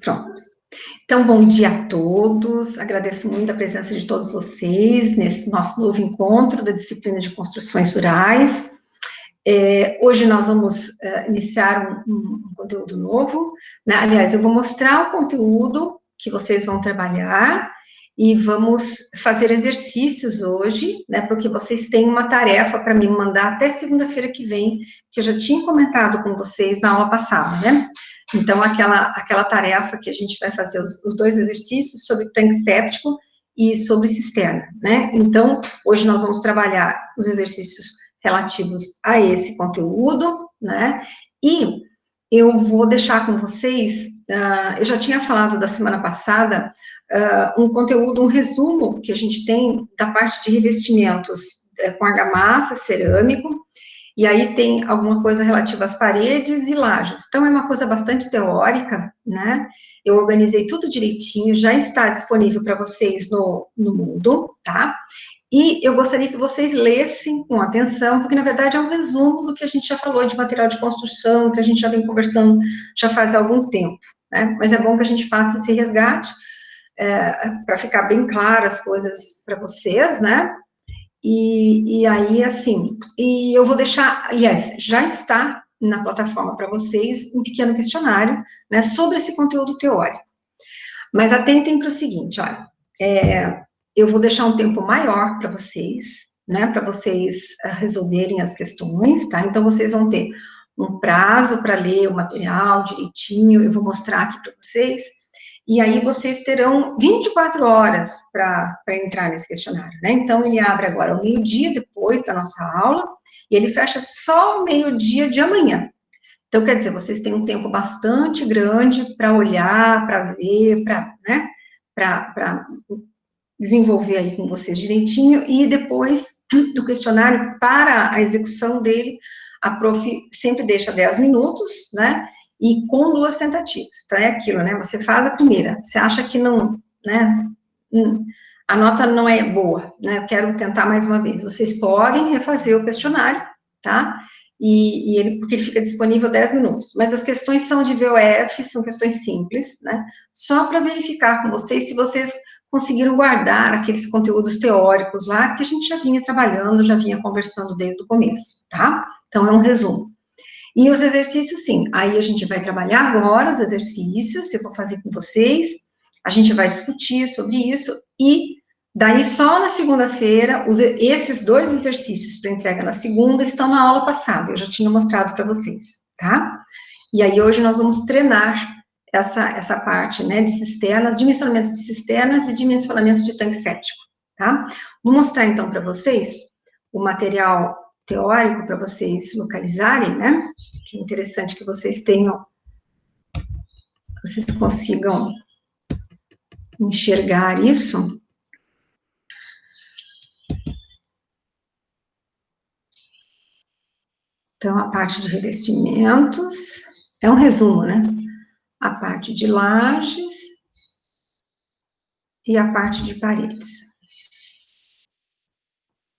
Pronto. Então, bom dia a todos. Agradeço muito a presença de todos vocês nesse nosso novo encontro da disciplina de construções rurais. Hoje nós vamos iniciar um conteúdo novo, né? Aliás, eu vou mostrar o conteúdo que vocês vão trabalhar e vamos fazer exercícios hoje, né? Porque vocês têm uma tarefa para me mandar até segunda-feira que vem, que eu já tinha comentado com vocês na aula passada, né? Então, aquela tarefa que a gente vai fazer os dois exercícios sobre tanque séptico e sobre cisterna, né? Então, hoje nós vamos trabalhar os exercícios relativos a esse conteúdo, né? E eu vou deixar com vocês, eu já tinha falado da semana passada, um conteúdo, um resumo que a gente tem da parte de revestimentos com argamassa, cerâmico, e aí tem alguma coisa relativa às paredes e lajes. Então, é uma coisa bastante teórica, né? Eu organizei tudo direitinho, já está disponível para vocês no Moodle, tá? E eu gostaria que vocês lessem com atenção, porque, na verdade, é um resumo do que a gente já falou de material de construção, que a gente já vem conversando já faz algum tempo, né? Mas é bom que a gente faça esse resgate, para ficar bem claro as coisas para vocês, né? E aí, assim, e eu vou deixar, aliás, já está na plataforma para vocês um pequeno questionário, né, sobre esse conteúdo teórico. Mas atentem para o seguinte, olha, eu vou deixar um tempo maior para vocês, né, para vocês resolverem as questões, tá? Então, vocês vão ter um prazo para ler o material direitinho, eu vou mostrar aqui para vocês, e aí vocês terão 24 horas para entrar nesse questionário, né? Então, ele abre agora ao meio-dia, depois da nossa aula, e ele fecha só ao meio-dia de amanhã. Então, quer dizer, vocês têm um tempo bastante grande para olhar, para ver, né, para desenvolver aí com vocês direitinho, e depois do questionário, para a execução dele, a prof sempre deixa 10 minutos, né, e com 2 tentativas. Então, é aquilo, né, você faz a primeira, você acha que não, né, a nota não é boa, né, eu quero tentar mais uma vez. Vocês podem refazer o questionário, tá? Porque ele fica disponível 10 minutos. Mas as questões são de VOF, são questões simples, né? Só para verificar com vocês se vocês conseguiram guardar aqueles conteúdos teóricos lá que a gente já vinha trabalhando, já vinha conversando desde o começo, tá? Então, é um resumo. E os exercícios, sim, aí a gente vai trabalhar agora os exercícios, eu vou fazer com vocês, a gente vai discutir sobre isso, e daí só na segunda-feira, esses 2 exercícios para entrega na segunda estão na aula passada, eu já tinha mostrado para vocês, tá? E aí hoje nós vamos treinar essa parte, né, de cisternas, dimensionamento de cisternas e dimensionamento de tanque séptico, tá? Vou mostrar então para vocês o material teórico para vocês localizarem, né? Que é interessante que vocês consigam enxergar isso. Então, a parte de revestimentos, é um resumo, né? A parte de lajes e a parte de paredes.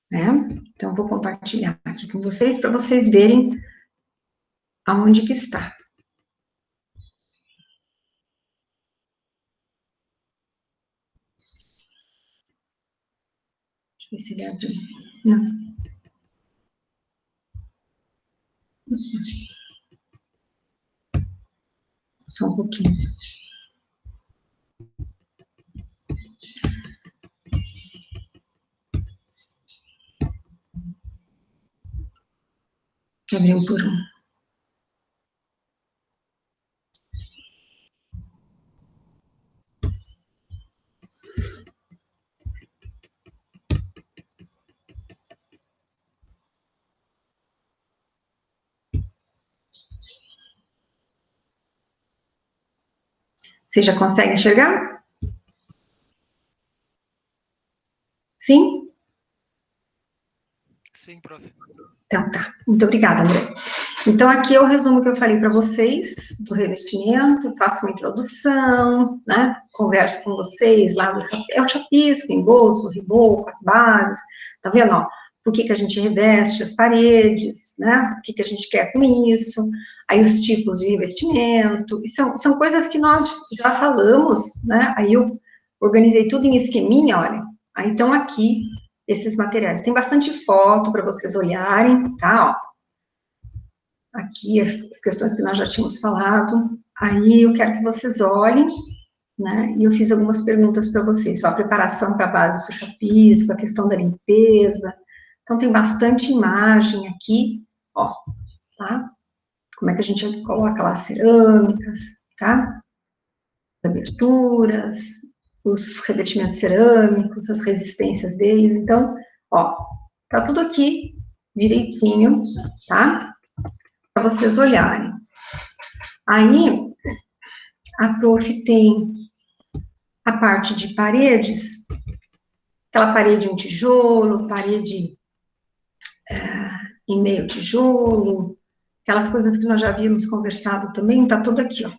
Né? Então, vou compartilhar aqui com vocês, para vocês verem aonde que está. Deixa eu ver se ele abriu. Não. Só um pouquinho. Que abrir um por um. Vocês já conseguem enxergar? Sim? Sim, prof. Então, tá. Muito obrigada, André. Então, aqui é o resumo que eu falei para vocês do revestimento, faço uma introdução, né? Converso com vocês lá do chapisco, embolso, reboco, as bases, tá vendo, ó? por que a gente reveste as paredes, né? O que a gente quer com isso, aí os tipos de revestimento, então, são coisas que nós já falamos, né? Aí eu organizei tudo em esqueminha, olha, aí estão aqui esses materiais. Tem bastante foto para vocês olharem, tá? Ó, aqui as questões que nós já tínhamos falado. Aí eu quero que vocês olhem, né? E eu fiz algumas perguntas para vocês, só a preparação para a base puxa-piso, a questão da limpeza. Então tem bastante imagem aqui, ó, tá? Como é que a gente coloca lá as cerâmicas, tá? As aberturas, os revestimentos cerâmicos, as resistências deles. Então, ó, tá tudo aqui direitinho, tá? Para vocês olharem. Aí, a prof tem a parte de paredes, aquela parede em tijolo, parede em meio tijolo, aquelas coisas que nós já havíamos conversado também, tá tudo aqui, ó.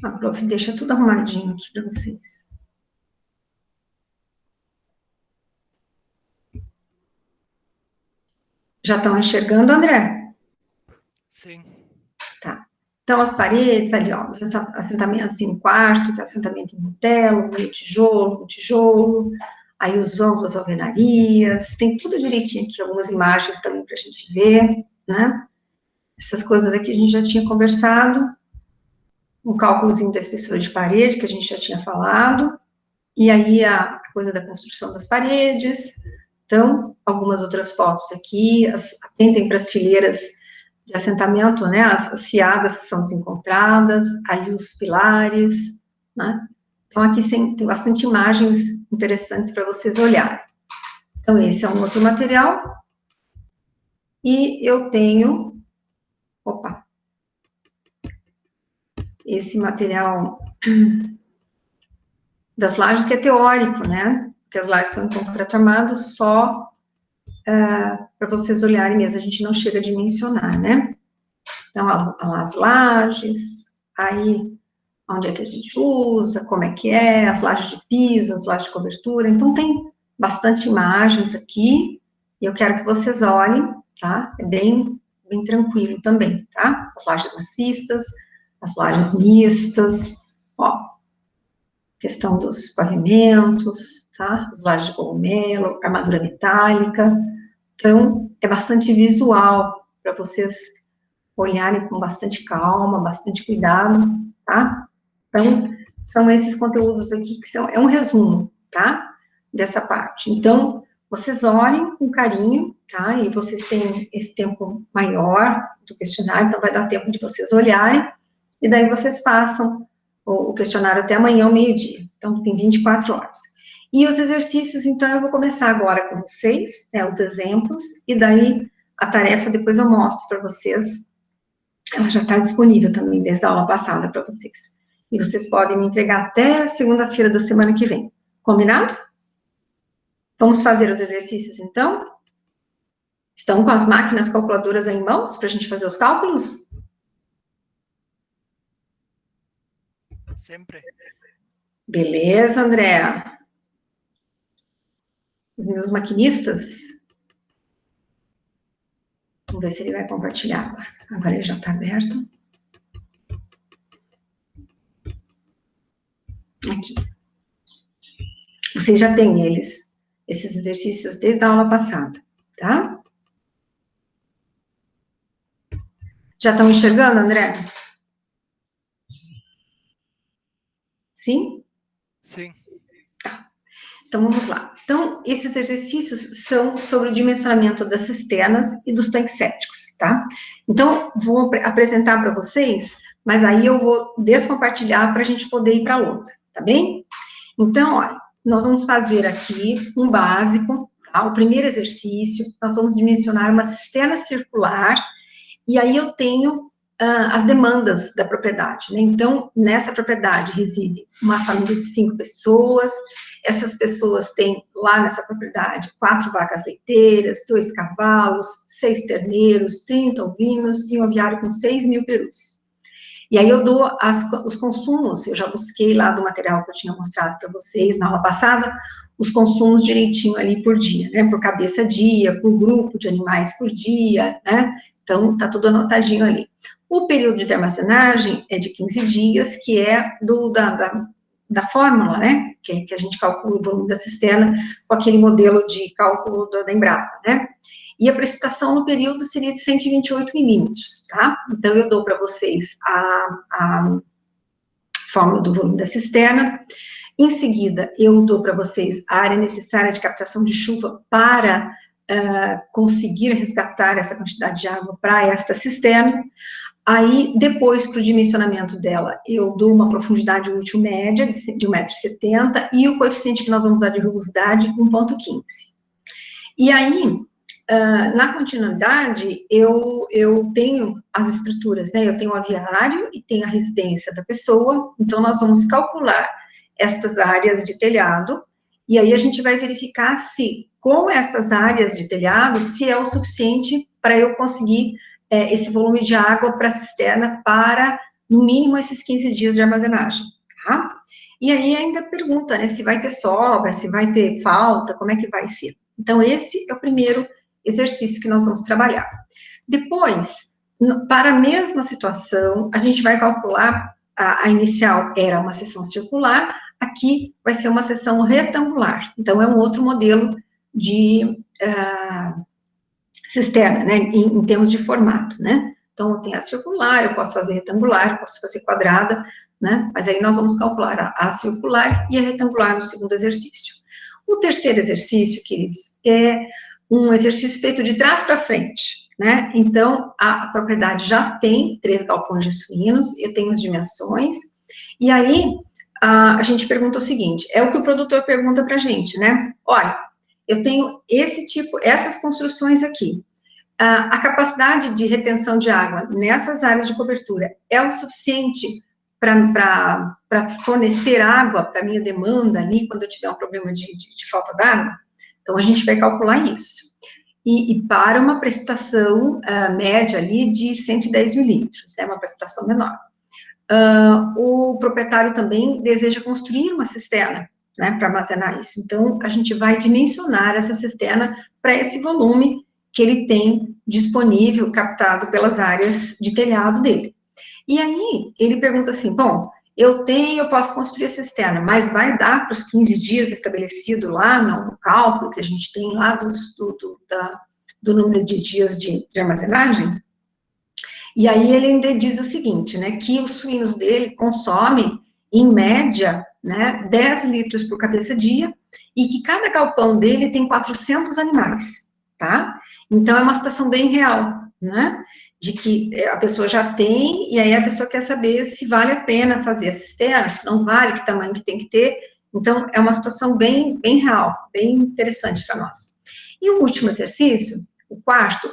A prof deixa tudo arrumadinho aqui para vocês. Já estão enxergando, André? Sim. Tá. Então, as paredes ali, ó, os assentamentos em quarto, que é assentamento em telo, meio tijolo, tijolo, aí os vãos das alvenarias, tem tudo direitinho aqui, algumas imagens também para a gente ver, né? Essas coisas aqui a gente já tinha conversado, um cálculozinho da espessura de parede, que a gente já tinha falado, e aí a coisa da construção das paredes. Então, algumas outras fotos aqui, atentem para as fileiras de assentamento, né, as fiadas que são desencontradas, ali os pilares, né? Então, aqui tem bastante imagens interessantes para vocês olharem. Então, esse é um outro material. E eu tenho, esse material das lajes, que é teórico, né? Porque as lajes são em concreto armado só para vocês olharem mesmo, a gente não chega a dimensionar, né? Então, as lajes, aí, onde é que a gente usa, como é que é, as lajes de piso, as lajes de cobertura, então tem bastante imagens aqui, e eu quero que vocês olhem, tá? É bem tranquilo também, tá? As lajes maciças, as lajes mistas, ó, questão dos pavimentos, tá? As lajes de cogumelo, armadura metálica, então, é bastante visual, para vocês olharem com bastante calma, bastante cuidado, tá? Então, são esses conteúdos aqui que é um resumo, tá? Dessa parte. Então, vocês olhem com carinho, tá? E vocês têm esse tempo maior do questionário, então vai dar tempo de vocês olharem, e daí vocês façam o questionário até amanhã, ao meio-dia. Então, tem 24 horas. E os exercícios, então, eu vou começar agora com vocês, né, os exemplos, e daí a tarefa depois eu mostro para vocês. Ela já está disponível também desde a aula passada para vocês. E vocês podem me entregar até segunda-feira da semana que vem. Combinado? Vamos fazer os exercícios, então? Estão com as máquinas calculadoras aí em mãos para a gente fazer os cálculos? Sempre. Beleza, André. Os meus maquinistas. Vamos ver se ele vai compartilhar agora. Agora ele já está aberto. Aqui. Vocês já têm esses exercícios desde a aula passada, tá? Já estão enxergando, André? Sim? Sim. Tá. Então, vamos lá. Então, esses exercícios são sobre o dimensionamento das cisternas e dos tanques sépticos, tá? Então, vou apresentar para vocês, mas aí eu vou descompartilhar para a gente poder ir para a lousa, tá bem? Então, olha, nós vamos fazer aqui um básico, tá? O primeiro exercício, nós vamos dimensionar uma cisterna circular, e aí eu tenho as demandas da propriedade, né? Então, nessa propriedade reside uma família de 5 pessoas, essas pessoas têm lá nessa propriedade 4 vacas leiteiras, 2 cavalos, 6 terneiros, 30 ovinos e um aviário com 6.000 perus. E aí eu dou os consumos, eu já busquei lá do material que eu tinha mostrado para vocês na aula passada, os consumos direitinho ali por dia, né, por cabeça dia, por grupo de animais por dia, né, então tá tudo anotadinho ali. O período de armazenagem é de 15 dias, que é da fórmula, né, que a gente calcula o volume da cisterna com aquele modelo de cálculo da Embrapa, né, e a precipitação no período seria de 128 milímetros, tá? Então, eu dou para vocês a fórmula do volume da cisterna. Em seguida, eu dou para vocês a área necessária de captação de chuva para conseguir resgatar essa quantidade de água para esta cisterna. Aí, depois, para o dimensionamento dela, eu dou uma profundidade útil média de 1,70 m e o coeficiente que nós vamos usar de rugosidade, 1,15. E aí, na continuidade, eu tenho as estruturas, né? Eu tenho o aviário e tenho a residência da pessoa, então nós vamos calcular estas áreas de telhado, e aí a gente vai verificar se, com estas áreas de telhado, se é o suficiente para eu conseguir esse volume de água para a cisterna para, no mínimo, esses 15 dias de armazenagem, tá? E aí ainda pergunta, né, se vai ter sobra, se vai ter falta, como é que vai ser. Então, esse é o primeiro exercício que nós vamos trabalhar. Depois, para a mesma situação, a gente vai calcular, a inicial era uma seção circular, aqui vai ser uma seção retangular. Então, é um outro modelo de cisterna, né, em termos de formato, né. Então, eu tenho a circular, eu posso fazer retangular, eu posso fazer quadrada, né, mas aí nós vamos calcular a circular e a retangular no segundo exercício. O terceiro exercício, queridos, é um exercício feito de trás para frente, né? Então, a propriedade já tem 3 galpões de suínos, eu tenho as dimensões, e aí a gente pergunta o seguinte, é o que o produtor pergunta para a gente, né? Olha, eu tenho essas construções aqui, a capacidade de retenção de água nessas áreas de cobertura é o suficiente para fornecer água para a minha demanda ali, quando eu tiver um problema de falta d'água? Então, a gente vai calcular isso. E para uma precipitação média ali de 110 milímetros, né, uma precipitação menor. O proprietário também deseja construir uma cisterna, né, para armazenar isso. Então, a gente vai dimensionar essa cisterna para esse volume que ele tem disponível, captado pelas áreas de telhado dele. E aí, ele pergunta assim, bom, eu posso construir a cisterna, mas vai dar para os 15 dias estabelecido lá no cálculo que a gente tem lá do número de dias de armazenagem? E aí ele ainda diz o seguinte, né, que os suínos dele consomem, em média, né, 10 litros por cabeça dia, e que cada galpão dele tem 400 animais, tá? Então, é uma situação bem real, né, de que a pessoa já tem, e aí a pessoa quer saber se vale a pena fazer a cisterna, se não vale, que tamanho que tem que ter. Então, é uma situação bem real, bem interessante para nós. E o último exercício, o quarto,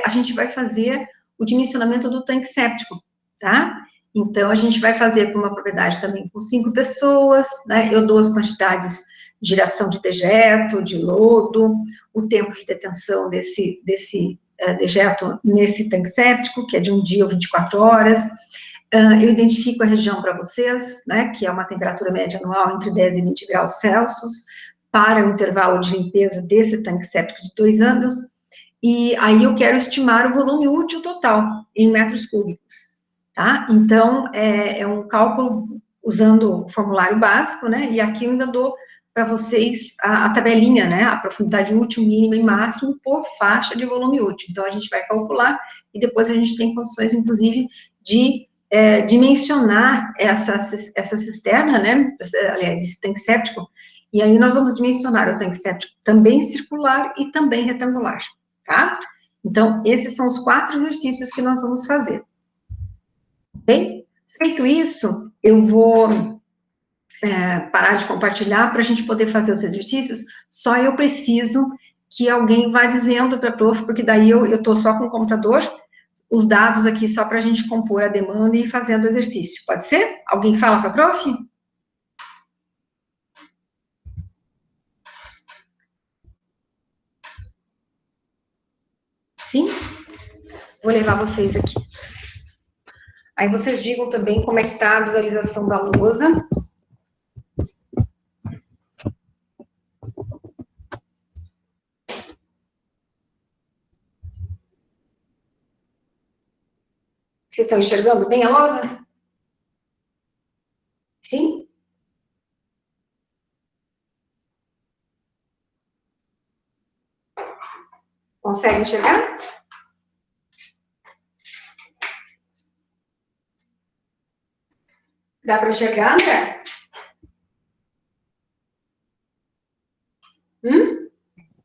a gente vai fazer o dimensionamento do tanque séptico, tá? Então, a gente vai fazer para uma propriedade também com 5 pessoas, né? Eu dou as quantidades de geração de dejeto, de lodo, o tempo de detenção desse dejeto nesse tanque séptico, que é de 1 dia ou 24 horas. Eu identifico a região para vocês, né? Que é uma temperatura média anual entre 10 e 20 graus Celsius, para o intervalo de limpeza desse tanque séptico de 2 anos. E aí eu quero estimar o volume útil total em metros cúbicos, tá? Então, é um cálculo usando o formulário básico, né? E aqui eu ainda dou para vocês a tabelinha, né? A profundidade útil, mínima e máximo por faixa de volume útil. Então, a gente vai calcular e depois a gente tem condições, inclusive, de dimensionar essa cisterna, né? Aliás, esse tanque séptico. E aí nós vamos dimensionar o tanque séptico também circular e também retangular. Tá? Então, esses são os 4 exercícios que nós vamos fazer. Ok? Feito isso, eu vou parar de compartilhar para a gente poder fazer os exercícios, só eu preciso que alguém vá dizendo para a prof, porque daí eu estou só com o computador, os dados aqui só para a gente compor a demanda e ir fazendo o exercício. Pode ser? Alguém fala para a prof? Sim? Vou levar vocês aqui. Aí vocês digam também como é que está a visualização da lousa. Vocês estão enxergando bem a lousa? Sim? Consegue enxergar? Dá para enxergar, André?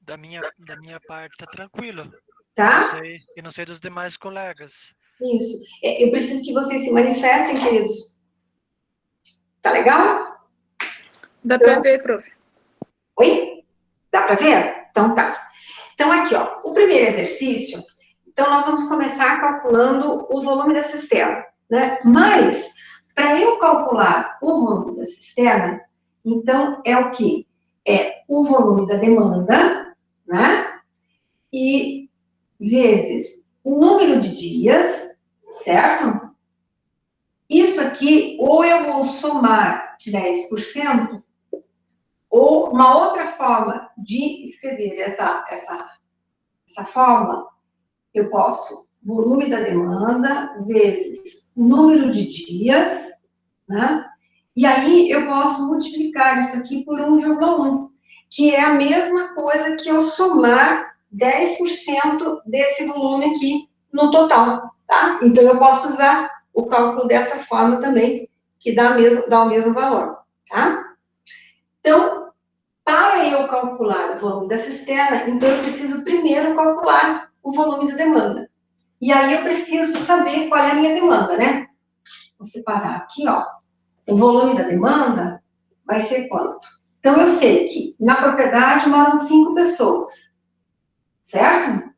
Da minha parte, tá tranquilo. Tá? Eu não sei dos demais colegas. Isso. Eu preciso que vocês se manifestem, queridos. Tá legal? Dá para ver, prof. Oi? Dá para ver? Então tá. Então aqui, ó, o primeiro exercício, então nós vamos começar calculando o volume da cisterna, né? Mas, para eu calcular o volume da cisterna, então é o quê? É o volume da demanda, né? E vezes o número de dias, certo? Isso aqui, ou eu vou somar 10%, ou uma outra forma de escrever essa fórmula, eu posso volume da demanda vezes número de dias, né? E aí eu posso multiplicar isso aqui por 1,1, que é a mesma coisa que eu somar 10% desse volume aqui no total, tá? Então eu posso usar o cálculo dessa forma também, que dá o mesmo valor, tá? Então, para eu calcular o volume da cisterna, então eu preciso primeiro calcular o volume da demanda. E aí eu preciso saber qual é a minha demanda, né? Vou separar aqui, ó. O volume da demanda vai ser quanto? Então eu sei que na propriedade moram 5 pessoas, certo?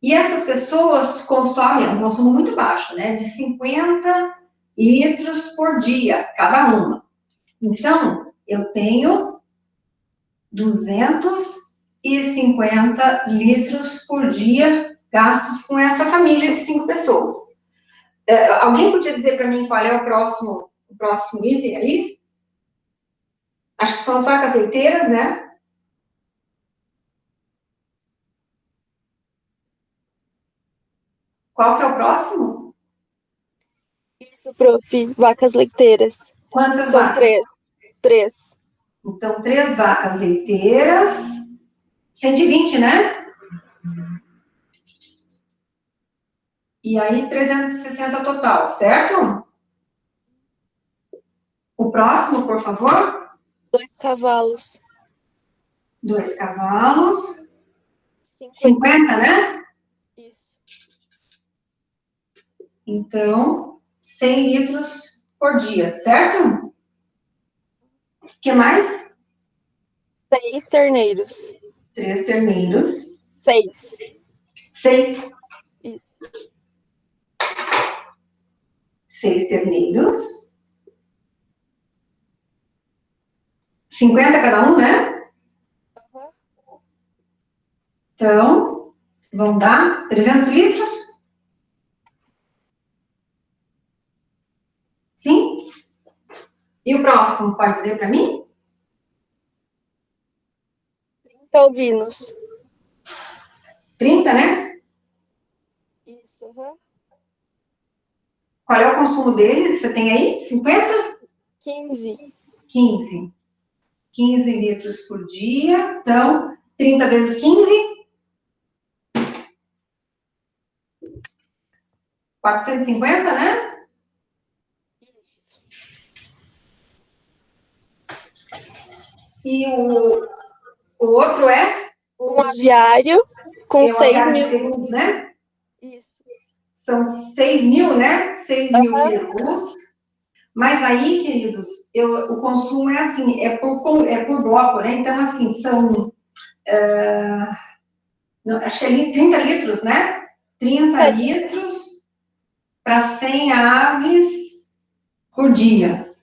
E essas pessoas consomem um consumo muito baixo, né? De 50 litros por dia, cada uma. Então, eu tenho 250 litros por dia gastos com essa família de 5 pessoas. Alguém podia dizer para mim qual é o próximo item ali? Acho que são as vacas leiteiras, né? Qual que é o próximo? Isso, prof. Vacas leiteiras. Quantas São vacas? Três. Então, 3 vacas leiteiras, 120, né? E aí, 360 total, certo? O próximo, por favor? 2 cavalos. 2 cavalos, 50. 50, né? Isso. Então, 100 litros por dia, certo? O que mais? 6 terneiros. 3 terneiros. 6. 6. Isso. 6 terneiros. 50 cada um, né? Uhum. Então, vão dar 300 litros? Sim? E o próximo, pode dizer para mim? 30 ovinos. 30, né? Isso. Uhum. Qual é o consumo deles? Você tem aí? 50? 15. 15. 15 litros por dia. Então, 30 vezes 15? 450, né? Isso. E o outro é? Um aviário com É o 6 aviário de mil. perus, né? Isso. São 6 mil, né? 6 mil perus. Mas aí, queridos, o consumo é assim, é por bloco, né? Então, assim, são, acho que é 30 litros, né? 30 litros para 100 aves por dia,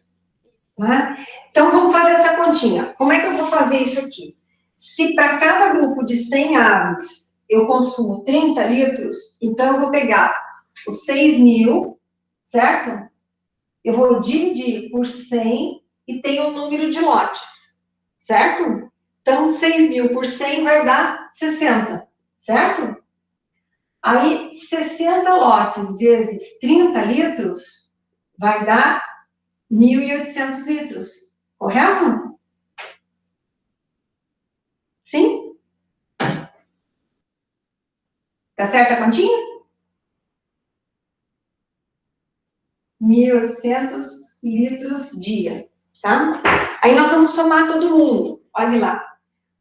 né? Então, vamos fazer essa continha. Como é que eu vou fazer isso aqui? Se para cada grupo de 100 aves eu consumo 30 litros, então eu vou pegar os 6.000, certo? Eu vou dividir por 100 e tenho um número de lotes, certo? Então, 6.000 por 100 vai dar 60, certo? Aí, 60 lotes vezes 30 litros vai dar 1.800 litros, correto? Sim? Tá certa a continha? 1.800 litros dia, tá? Aí nós vamos somar todo mundo, olha lá.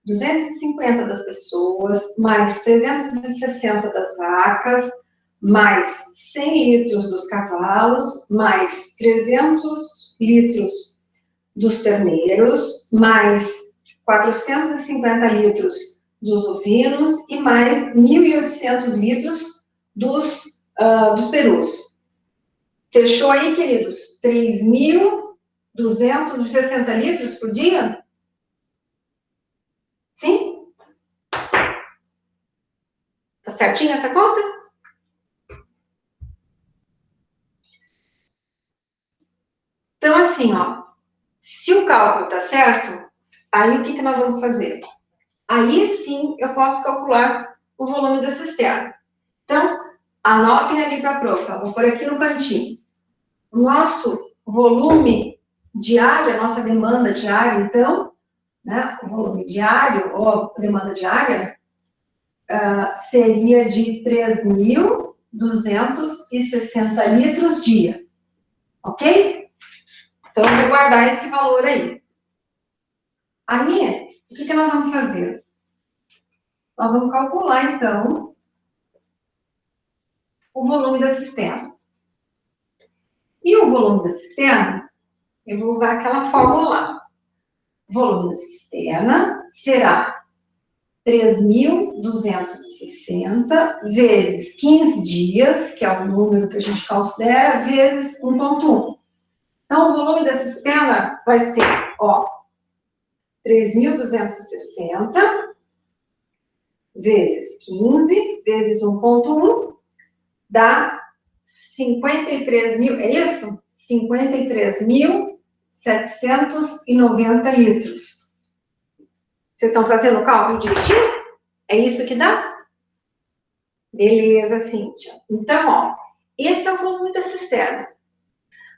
250 das pessoas, mais 360 das vacas, mais 100 litros dos cavalos, mais 300 litros dos terneiros, mais 450 litros dos ovinos e mais 1.800 litros dos perus. Fechou aí, queridos? 3.260 litros por dia? Sim? Tá certinho essa conta? Então, assim, ó, se o cálculo tá certo, aí o que nós vamos fazer? Aí sim eu posso calcular o volume da cisterna. Então, anotem ali para a prof, vou pôr aqui no cantinho. O nosso volume diário, a nossa demanda diária, então, né, o volume diário, ou a demanda diária, seria de 3.260 litros dia, ok? Então, eu vou guardar esse valor aí. Aí, o que nós vamos fazer? Nós vamos calcular, então, o volume da cisterna. E o volume da cisterna, eu vou usar aquela fórmula lá. O volume da cisterna será 3.260 vezes 15 dias, que é o número que a gente considera, vezes 1,1. Então, o volume da cisterna vai ser, ó, 3.260 vezes 15 vezes 1,1 dá 53.000, é isso? 53.790 litros. Vocês estão fazendo o cálculo direitinho? É isso que dá? Beleza, Cíntia. Então, ó, esse é o volume da cisterna.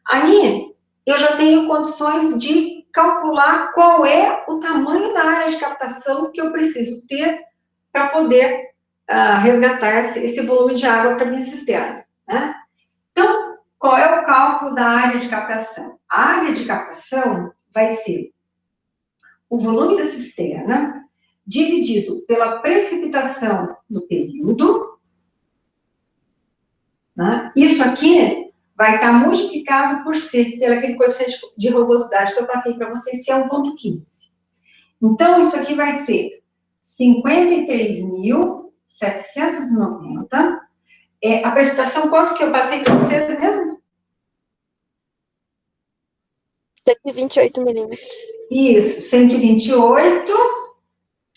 Aí, eu já tenho condições de calcular qual é o tamanho da área de captação que eu preciso ter para poder resgatar esse volume de água para minha cisterna, né? Então, qual é o cálculo da área de captação? A área de captação vai ser o volume da cisterna dividido pela precipitação no período, né? Isso aqui vai estar multiplicado por C, pelo aquele coeficiente de rugosidade que eu passei para vocês, que é 1,15. Então, isso aqui vai ser 53.790. A precipitação, quanto que eu passei para vocês mesmo? 128 milímetros. Isso, 128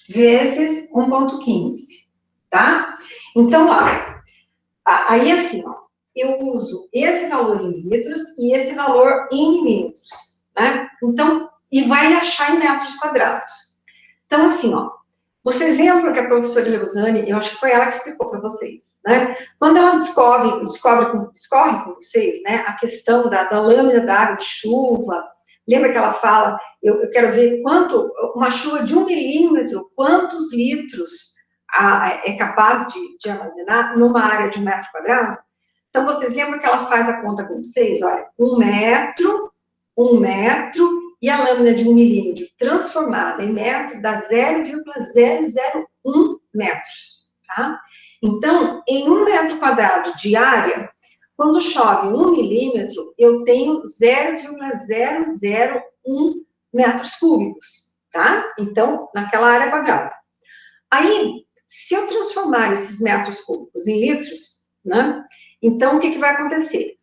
vezes 1,15, tá? Então, lá, aí assim, ó, eu uso esse valor em litros e esse valor em milímetros, né? Então, e vai achar em metros quadrados. Então, assim, ó, vocês lembram que a professora Leuzane, eu acho que foi ela que explicou para vocês, né? Quando ela discorre com vocês, né, a questão da lâmina da água de chuva, lembra que ela fala, eu quero ver quanto, uma chuva de 1 milímetro, quantos litros é capaz de armazenar numa área de 1 metro quadrado? Então, vocês lembram que ela faz a conta com vocês? Olha, 1 metro, e a lâmina de 1 milímetro transformada em metro dá 0,001 metros, tá? Então, em 1 metro quadrado de área, quando chove 1 milímetro, eu tenho 0,001 metros cúbicos, tá? Então, naquela área quadrada. Aí, se eu transformar esses metros cúbicos em litros, né? Então, o que vai acontecer?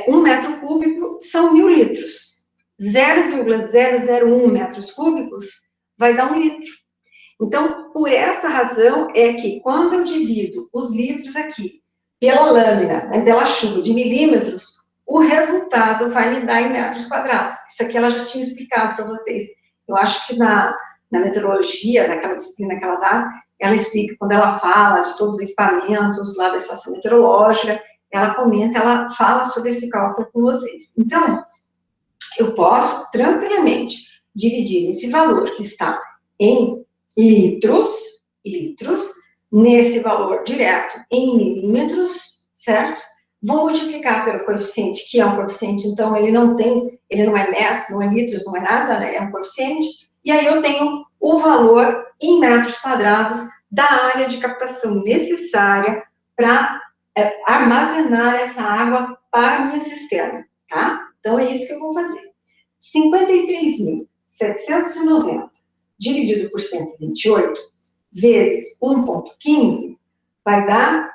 1 metro cúbico são 1.000 litros. 0,001 metros cúbicos vai dar 1 litro. Então, por essa razão é que quando eu divido os litros aqui pela lâmina, né, pela chuva de milímetros, o resultado vai me dar em metros quadrados. Isso aqui ela já tinha explicado para vocês. Eu acho que na meteorologia, naquela disciplina que ela dá, ela explica, quando ela fala de todos os equipamentos lá da estação meteorológica, ela comenta, ela fala sobre esse cálculo com vocês. Então, eu posso tranquilamente dividir esse valor que está em litros, nesse valor direto em milímetros, certo? Vou multiplicar pelo coeficiente, que é um coeficiente, então ele não é metros, não é litros, não é nada, né? É um coeficiente, e aí eu tenho o valor em metros quadrados da área de captação necessária para armazenar essa água para a minha cisterna, tá? Então, é isso que eu vou fazer. 53.790 dividido por 128 vezes 1,15 vai dar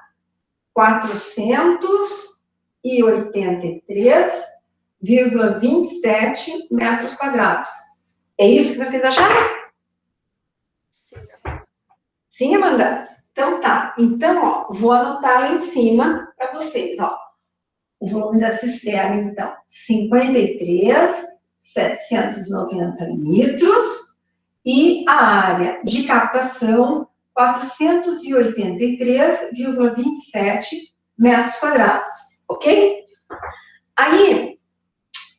483,27 metros quadrados. É isso que vocês acharam? Sim. Sim, Amanda? Então tá. Então, ó, vou anotar lá em cima para vocês, ó. O volume da cisterna, então, 53.790 litros e a área de captação, 483,27 metros quadrados, ok? Aí,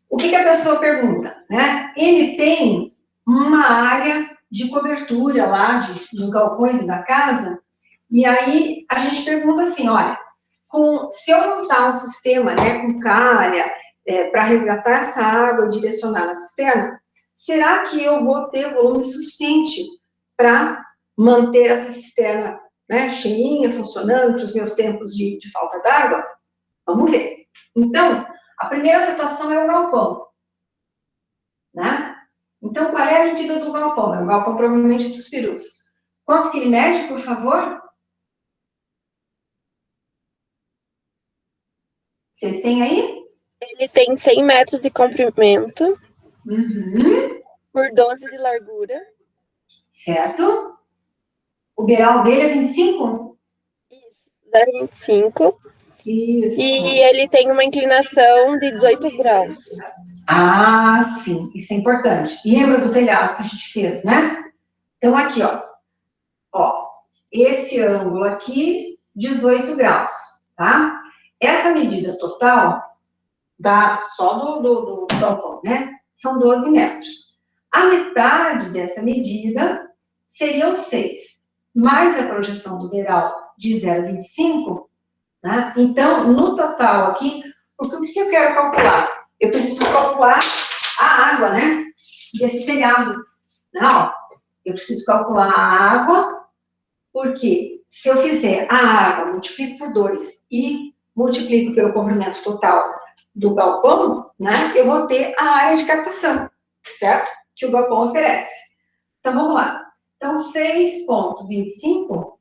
o que a pessoa pergunta, né? Ele tem uma área de cobertura lá, dos galpões da casa, e aí a gente pergunta assim, olha, se eu montar um sistema, né, com calha, para resgatar essa água e direcionar na cisterna, será que eu vou ter volume suficiente para manter essa cisterna, né, cheinha, funcionando para os meus tempos de falta d'água? Vamos ver. Então, a primeira situação é o galpão, né? Então, qual é a medida do galpão? É o galpão provavelmente dos perus. Quanto que ele mede, por favor? Vocês têm aí? Ele tem 100 metros de comprimento por 12 de largura. Certo. O beiral dele é 25? Isso, 0,25. Isso. E ele tem uma inclinação de 18 graus. Ah, sim. Isso é importante. Lembra do telhado que a gente fez, né? Então, aqui, ó. Ó, esse ângulo aqui, 18 graus, tá? Essa medida total dá só do galpão, né? São 12 metros. A metade dessa medida seriam 6, mais a projeção do beiral de 0,25, né? Então, no total aqui, porque o que eu quero calcular? Eu preciso calcular a água, né? Desse telhado. Não, eu preciso calcular a água, porque se eu fizer a água, multiplico por 2 e multiplico pelo comprimento total do galpão, né? Eu vou ter a área de captação, certo? Que o galpão oferece. Então, vamos lá. Então, 6,25,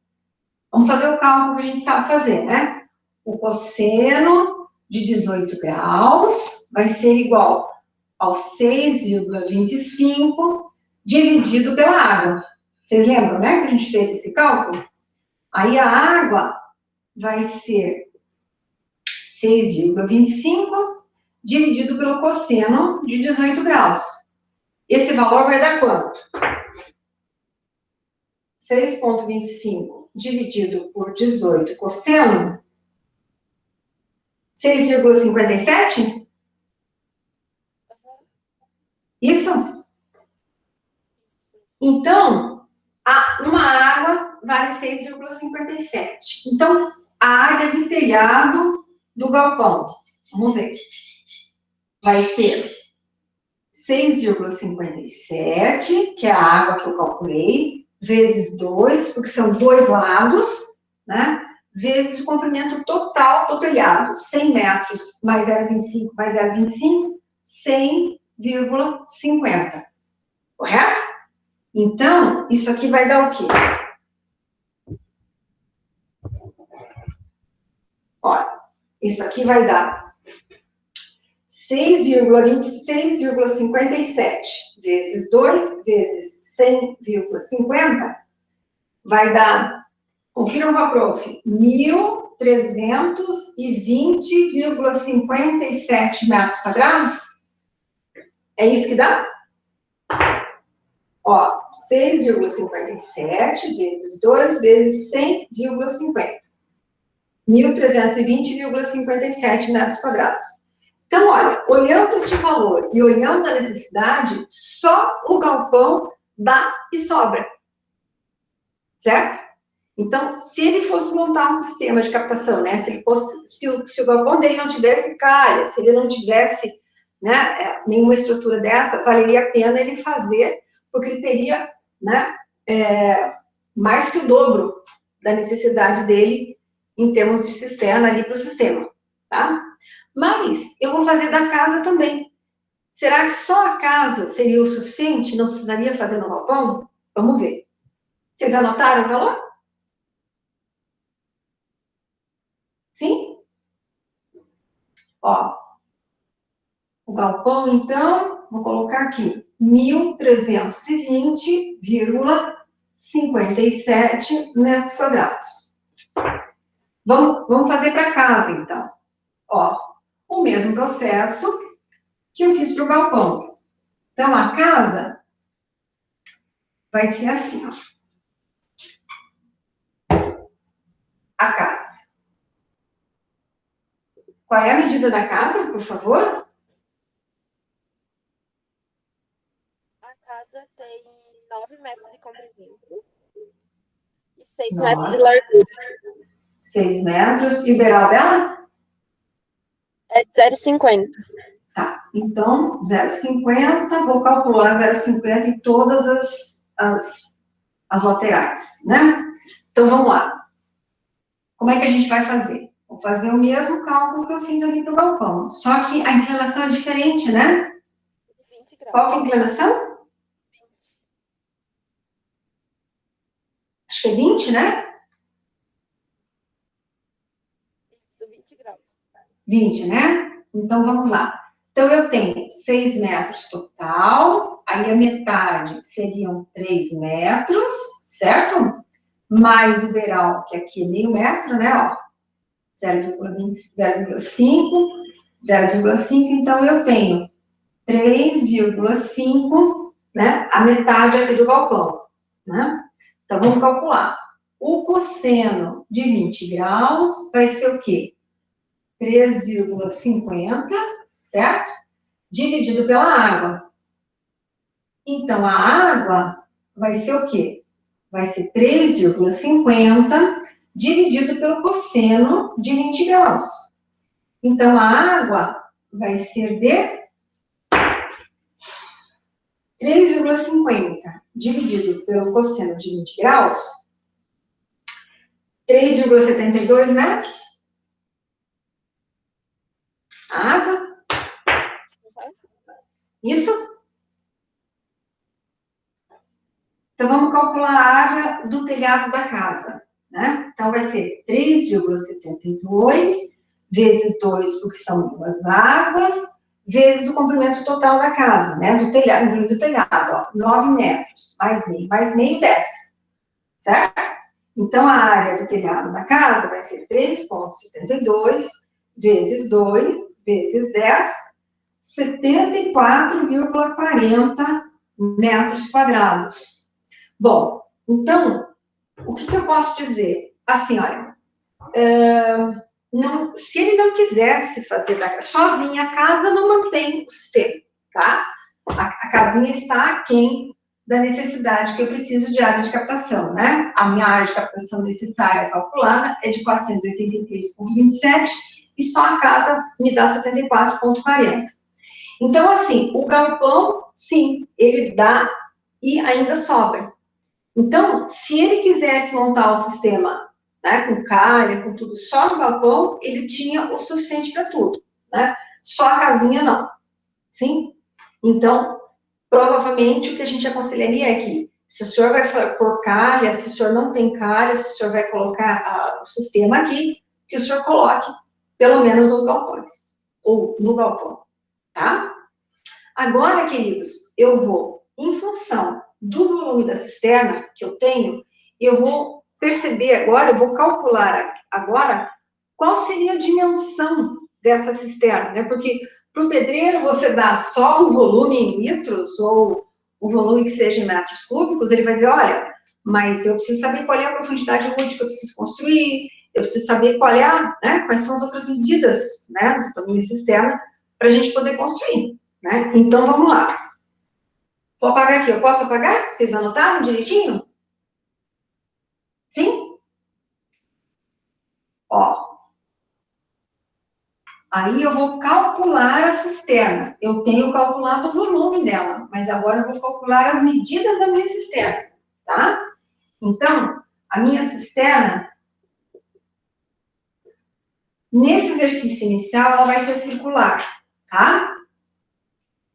vamos fazer o cálculo que a gente sabe fazer, né? O cosseno de 18 graus vai ser igual ao 6,25 dividido pela água. Vocês lembram, né, que a gente fez esse cálculo? Aí a água vai ser 6,25 dividido pelo cosseno de 18 graus. Esse valor vai dar quanto? 6,25 dividido por 18 cosseno, 6,57? Isso? Então, uma água vale 6,57. Então, a área de telhado do galpão, vamos ver, vai ser 6,57, que é a água que eu calculei, vezes 2, porque são dois lados, né? Vezes o comprimento total do telhado, 100 metros mais 0,25 mais 0,25, 100,50. Correto? Então, isso aqui vai dar o quê? Olha, isso aqui vai dar 6,56 vezes 2 vezes 100,50 vai dar Confiram com a prof. 1.320,57 metros quadrados? É isso que dá? Ó, 6,57 vezes 2 vezes 100,50. 1.320,57 metros quadrados. Então, olha, olhando este valor e olhando a necessidade, só o galpão dá e sobra. Certo? Então, se ele fosse montar um sistema de captação, né? Se o galpão dele não tivesse calha, se ele não tivesse, né, nenhuma estrutura dessa, valeria a pena ele fazer, porque ele teria, né, mais que o dobro da necessidade dele em termos de cisterna ali para o sistema, tá? Mas eu vou fazer da casa também. Será que só a casa seria o suficiente? Não precisaria fazer no galpão? Vamos ver. Vocês anotaram o valor? Sim? Ó, o galpão, então, vou colocar aqui, 1.320,57 metros quadrados. Vamos fazer para casa, então. Ó, o mesmo processo que eu fiz para o galpão. Então, a casa vai ser assim, ó. A casa. Qual é a medida da casa, por favor? A casa tem 9 metros de comprimento e 6 metros de largura. 6 metros. E o beiral dela? É de 0,50. Tá, então, 0,50, vou calcular 0,50 em todas as laterais, né? Então, vamos lá. Como é que a gente vai fazer? Vou fazer o mesmo cálculo que eu fiz aqui para o galpão, só que a inclinação é diferente, né? 20 graus. Qual que é a inclinação? Acho que é 20, né? Isso, 20 graus. 20, né? Então, vamos lá. Então, eu tenho 6 metros total, aí a metade seriam 3 metros, certo? Mais o beiral, que aqui é meio metro, né? Ó, 0,5, 0,5, então eu tenho 3,5, né? A metade aqui do galpão, né? Então, vamos calcular. O cosseno de 20 graus vai ser o quê? 3,50, certo? Dividido pela água. Então, a água vai ser o quê? Vai ser 3,50 dividido pelo cosseno de 20 graus. Então, a água vai ser de 3,50 dividido pelo cosseno de 20 graus, 3,72 metros. A água. Isso? Então, vamos calcular a área do telhado da casa, né? Então, vai ser 3,72 vezes 2, porque são 2 águas, vezes o comprimento total da casa, né? Do telhado, incluindo o telhado, ó, 9 metros, mais meio, 10, certo? Então, a área do telhado da casa vai ser 3,72 vezes 2 vezes 10, 74,40 metros quadrados. Bom, então, o que eu posso dizer? Assim, olha, se ele não quisesse fazer sozinha a casa, não mantém o sistema, tá? A casinha está aquém da necessidade que eu preciso de área de captação, né? A minha área de captação necessária calculada é de 483,27 e só a casa me dá 74,40. Então, assim, o galpão, sim, ele dá e ainda sobra. Então, se ele quisesse montar o sistema, né, com calha, com tudo, só no galpão, ele tinha o suficiente para tudo, né? Só a casinha, não. Sim? Então, provavelmente, o que a gente aconselharia é que, se o senhor vai pôr calha, se o senhor não tem calha, se o senhor vai colocar o sistema aqui, que o senhor coloque, pelo menos nos galpões, ou no galpão, tá? Agora, queridos, eu vou, em função do volume da cisterna que eu tenho, eu vou perceber agora, eu vou calcular agora qual seria a dimensão dessa cisterna, né? Porque para o pedreiro você dá só o volume em litros ou o volume que seja em metros cúbicos, ele vai dizer, olha, mas eu preciso saber qual é a profundidade útil que eu preciso construir, eu preciso saber qual é né, quais são as outras medidas, né, da minha cisterna para a gente poder construir, né? Então, vamos lá. Vou apagar aqui. Eu posso apagar? Vocês anotaram direitinho? Sim? Ó. Aí eu vou calcular a cisterna. Eu tenho calculado o volume dela, mas agora eu vou calcular as medidas da minha cisterna, tá? Então, a minha cisterna, nesse exercício inicial, ela vai ser circular, tá?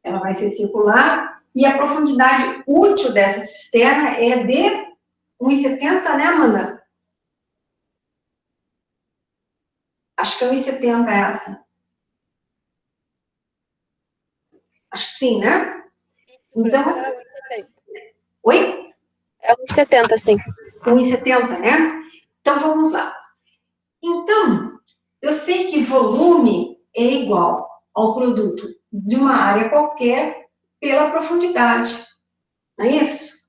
Ela vai ser circular e a profundidade útil dessa cisterna é de 1,70, né, Amanda? Acho que é 1,70 essa. Acho que sim, né? Então, oi? É 1,70, sim. 1,70, né? Então, vamos lá. Então, eu sei que volume é igual ao produto de uma área qualquer pela profundidade, não é isso?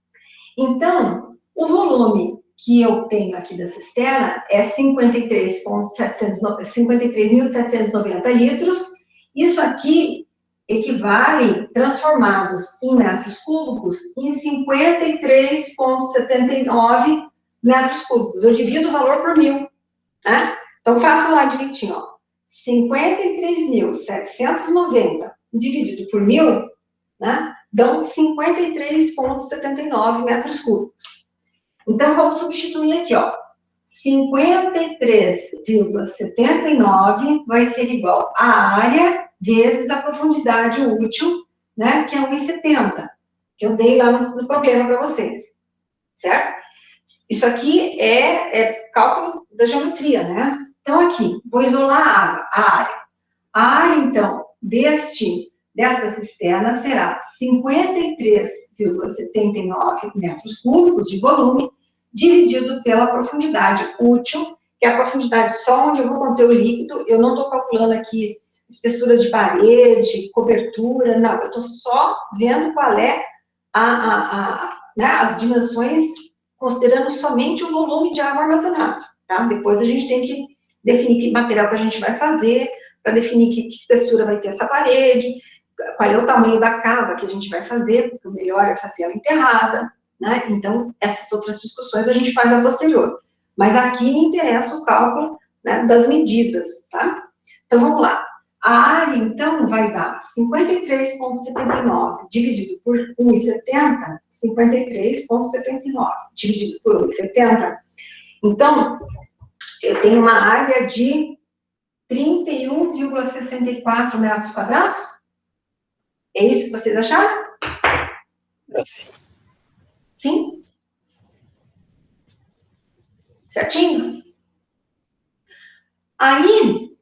Então, o volume que eu tenho aqui da cisterna é 53.790 litros. Isso aqui equivale, transformados em metros cúbicos, em 53,79 metros cúbicos. Eu divido o valor por 1.000, né? Então, faço lá direitinho, ó. 53.790 dividido por 1.000, né? Dão 53,79 metros cúbicos. Então, vamos substituir aqui, ó. 53,79 vai ser igual à área vezes a profundidade útil, né? Que é 1,70, que eu dei lá no problema para vocês, certo? Isso aqui é cálculo da geometria, né? Então, aqui, vou isolar a área. A área, então, desta cisterna será 53,79 metros cúbicos de volume, dividido pela profundidade útil, que é a profundidade só onde eu vou conter o líquido. Eu não estou calculando aqui espessura de parede, cobertura, não. Eu estou só vendo qual é né, as dimensões, considerando somente o volume de água armazenado, tá? Depois a gente tem que definir que material que a gente vai fazer, para definir que espessura vai ter essa parede, qual é o tamanho da cava que a gente vai fazer, porque o melhor é fazer ela enterrada, né? Então, essas outras discussões a gente faz a posterior. Mas aqui me interessa o cálculo, né, das medidas, tá? Então, vamos lá. A área, então, vai dar 53,79 dividido por 1,70, 53,79 dividido por 1,70. Então, eu tenho uma área de 31,64 metros quadrados? É isso que vocês acharam? Sim? Certinho? Aí,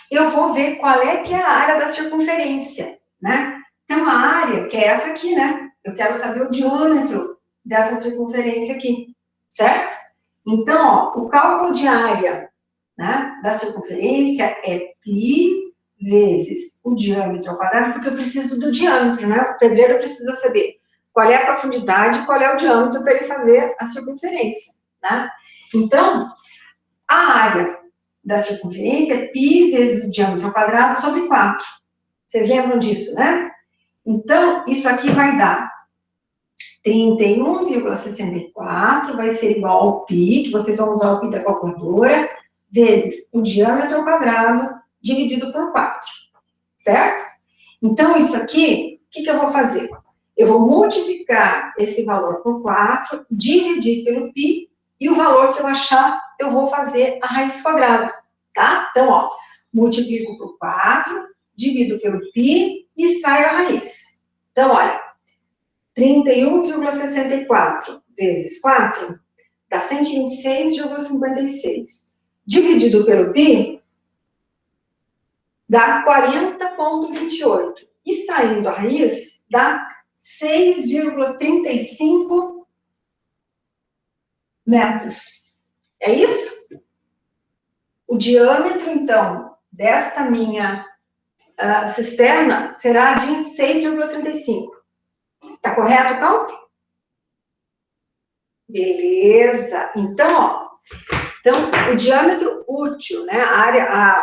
eu vou ver qual é que é a área da circunferência, né? Tem uma área, que é essa aqui, né? Eu quero saber o diâmetro dessa circunferência aqui, certo? Então, ó, o cálculo de área, né, da circunferência é π vezes o diâmetro ao quadrado, porque eu preciso do diâmetro, né? O pedreiro precisa saber qual é a profundidade e qual é o diâmetro para ele fazer a circunferência, né? Então, a área da circunferência é π vezes o diâmetro ao quadrado sobre 4. Vocês lembram disso, né? Então, isso aqui vai dar 31,64, vai ser igual ao π, que vocês vão usar o π da calculadora, vezes o diâmetro ao quadrado, dividido por 4, certo? Então, isso aqui, o que eu vou fazer? Eu vou multiplicar esse valor por 4, dividir pelo π, e o valor que eu achar, eu vou fazer a raiz quadrada, tá? Então, ó, multiplico por 4, divido pelo π e extraio a raiz. Então, olha, 31,64 vezes 4 dá 126,56. Dividido pelo π, dá 40,28. E saindo a raiz, dá 6,35 metros. É isso? O diâmetro, então, desta minha cisterna será de 6,35. Tá correto, Cão? Beleza. Então, o diâmetro útil, né?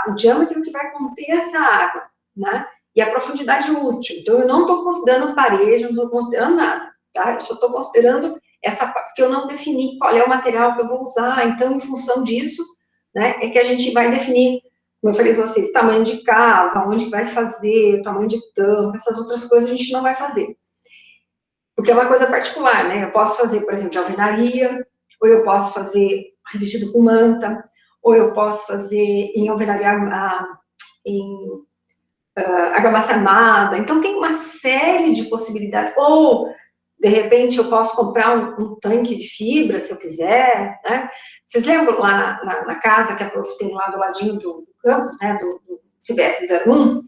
O diâmetro que vai conter essa água, né? E a profundidade útil. Então, eu não estou considerando parede, não estou considerando nada, tá? Eu só estou considerando essa, porque eu não defini qual é o material que eu vou usar. Então, em função disso, né, é que a gente vai definir, como eu falei para vocês, tamanho de cava, onde vai fazer, tamanho de tampa, essas outras coisas a gente não vai fazer. Porque é uma coisa particular, né? Eu posso fazer, por exemplo, de alvenaria, ou eu posso fazer revestido com manta, ou eu posso fazer em alvenaria, em argamassa armada. Então, tem uma série de possibilidades. Ou, de repente, eu posso comprar um tanque de fibra, se eu quiser, né? Vocês lembram lá na casa que a Prof tem lá do ladinho do campus, né? Do CBS 01?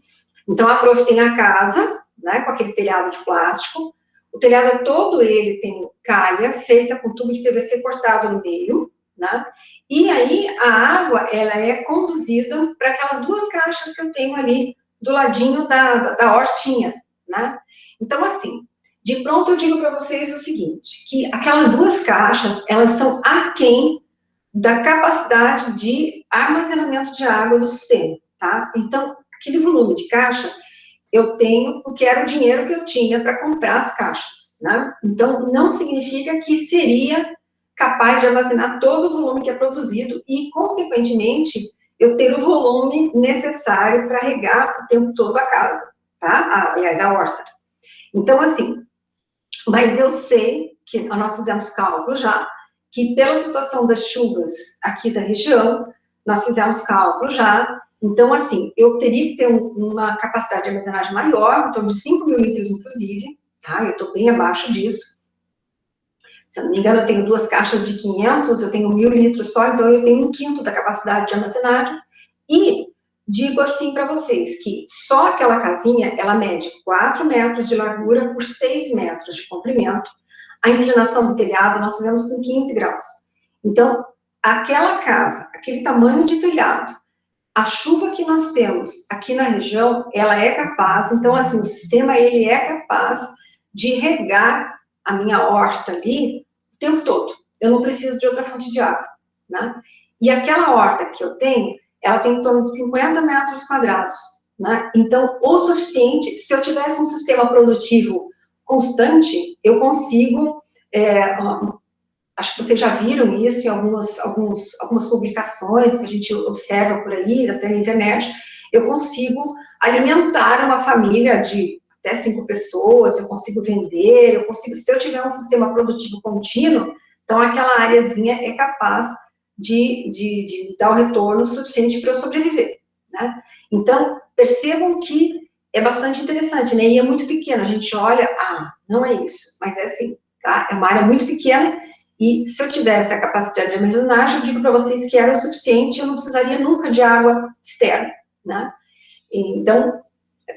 Então, a Prof tem a casa, né? Com aquele telhado de plástico. O telhado todo ele tem calha feita com tubo de PVC cortado no meio, né? E aí a água ela é conduzida para aquelas duas caixas que eu tenho ali do ladinho da hortinha, né? Então, assim, de pronto eu digo para vocês o seguinte, que aquelas duas caixas, elas estão aquém da capacidade de armazenamento de água do sistema, tá? Então, aquele volume de caixa eu tenho porque era o dinheiro que eu tinha para comprar as caixas, né? Então, não significa que seria capaz de armazenar todo o volume que é produzido e, consequentemente, eu ter o volume necessário para regar o tempo todo a casa, tá? Aliás, a horta. Então, assim, mas eu sei que nós fizemos cálculo já, que pela situação das chuvas aqui da região, nós fizemos cálculo já. Então, assim, eu teria que ter uma capacidade de armazenagem maior, em torno de 5 mil litros, inclusive, tá? Eu estou bem abaixo disso. Se eu não me engano, eu tenho duas caixas de 500, eu tenho 1.000 litros só, então eu tenho 1/5 da capacidade de armazenagem. E digo assim para vocês, que só aquela casinha, ela mede 4 metros de largura por 6 metros de comprimento. A inclinação do telhado nós fizemos com 15 graus. Então, aquela casa, aquele tamanho de telhado, a chuva que nós temos aqui na região, ela é capaz, então, assim, o sistema, ele é capaz de regar a minha horta ali o tempo todo. Eu não preciso de outra fonte de água, né? E aquela horta que eu tenho, ela tem em torno de 50 metros quadrados, né? Então, o suficiente, se eu tivesse um sistema produtivo constante, eu consigo, acho que vocês já viram isso em algumas publicações que a gente observa por aí, até na internet, eu consigo alimentar uma família de até 5 pessoas, eu consigo vender, eu consigo, se eu tiver um sistema produtivo contínuo, então aquela areazinha é capaz de dar o retorno suficiente para eu sobreviver, né? Então, percebam que é bastante interessante, né? E é muito pequeno, a gente olha, não é isso, mas é assim, tá? É uma área muito pequena, e se eu tivesse a capacidade de armazenagem, eu digo para vocês que era o suficiente, eu não precisaria nunca de água externa, né? Então,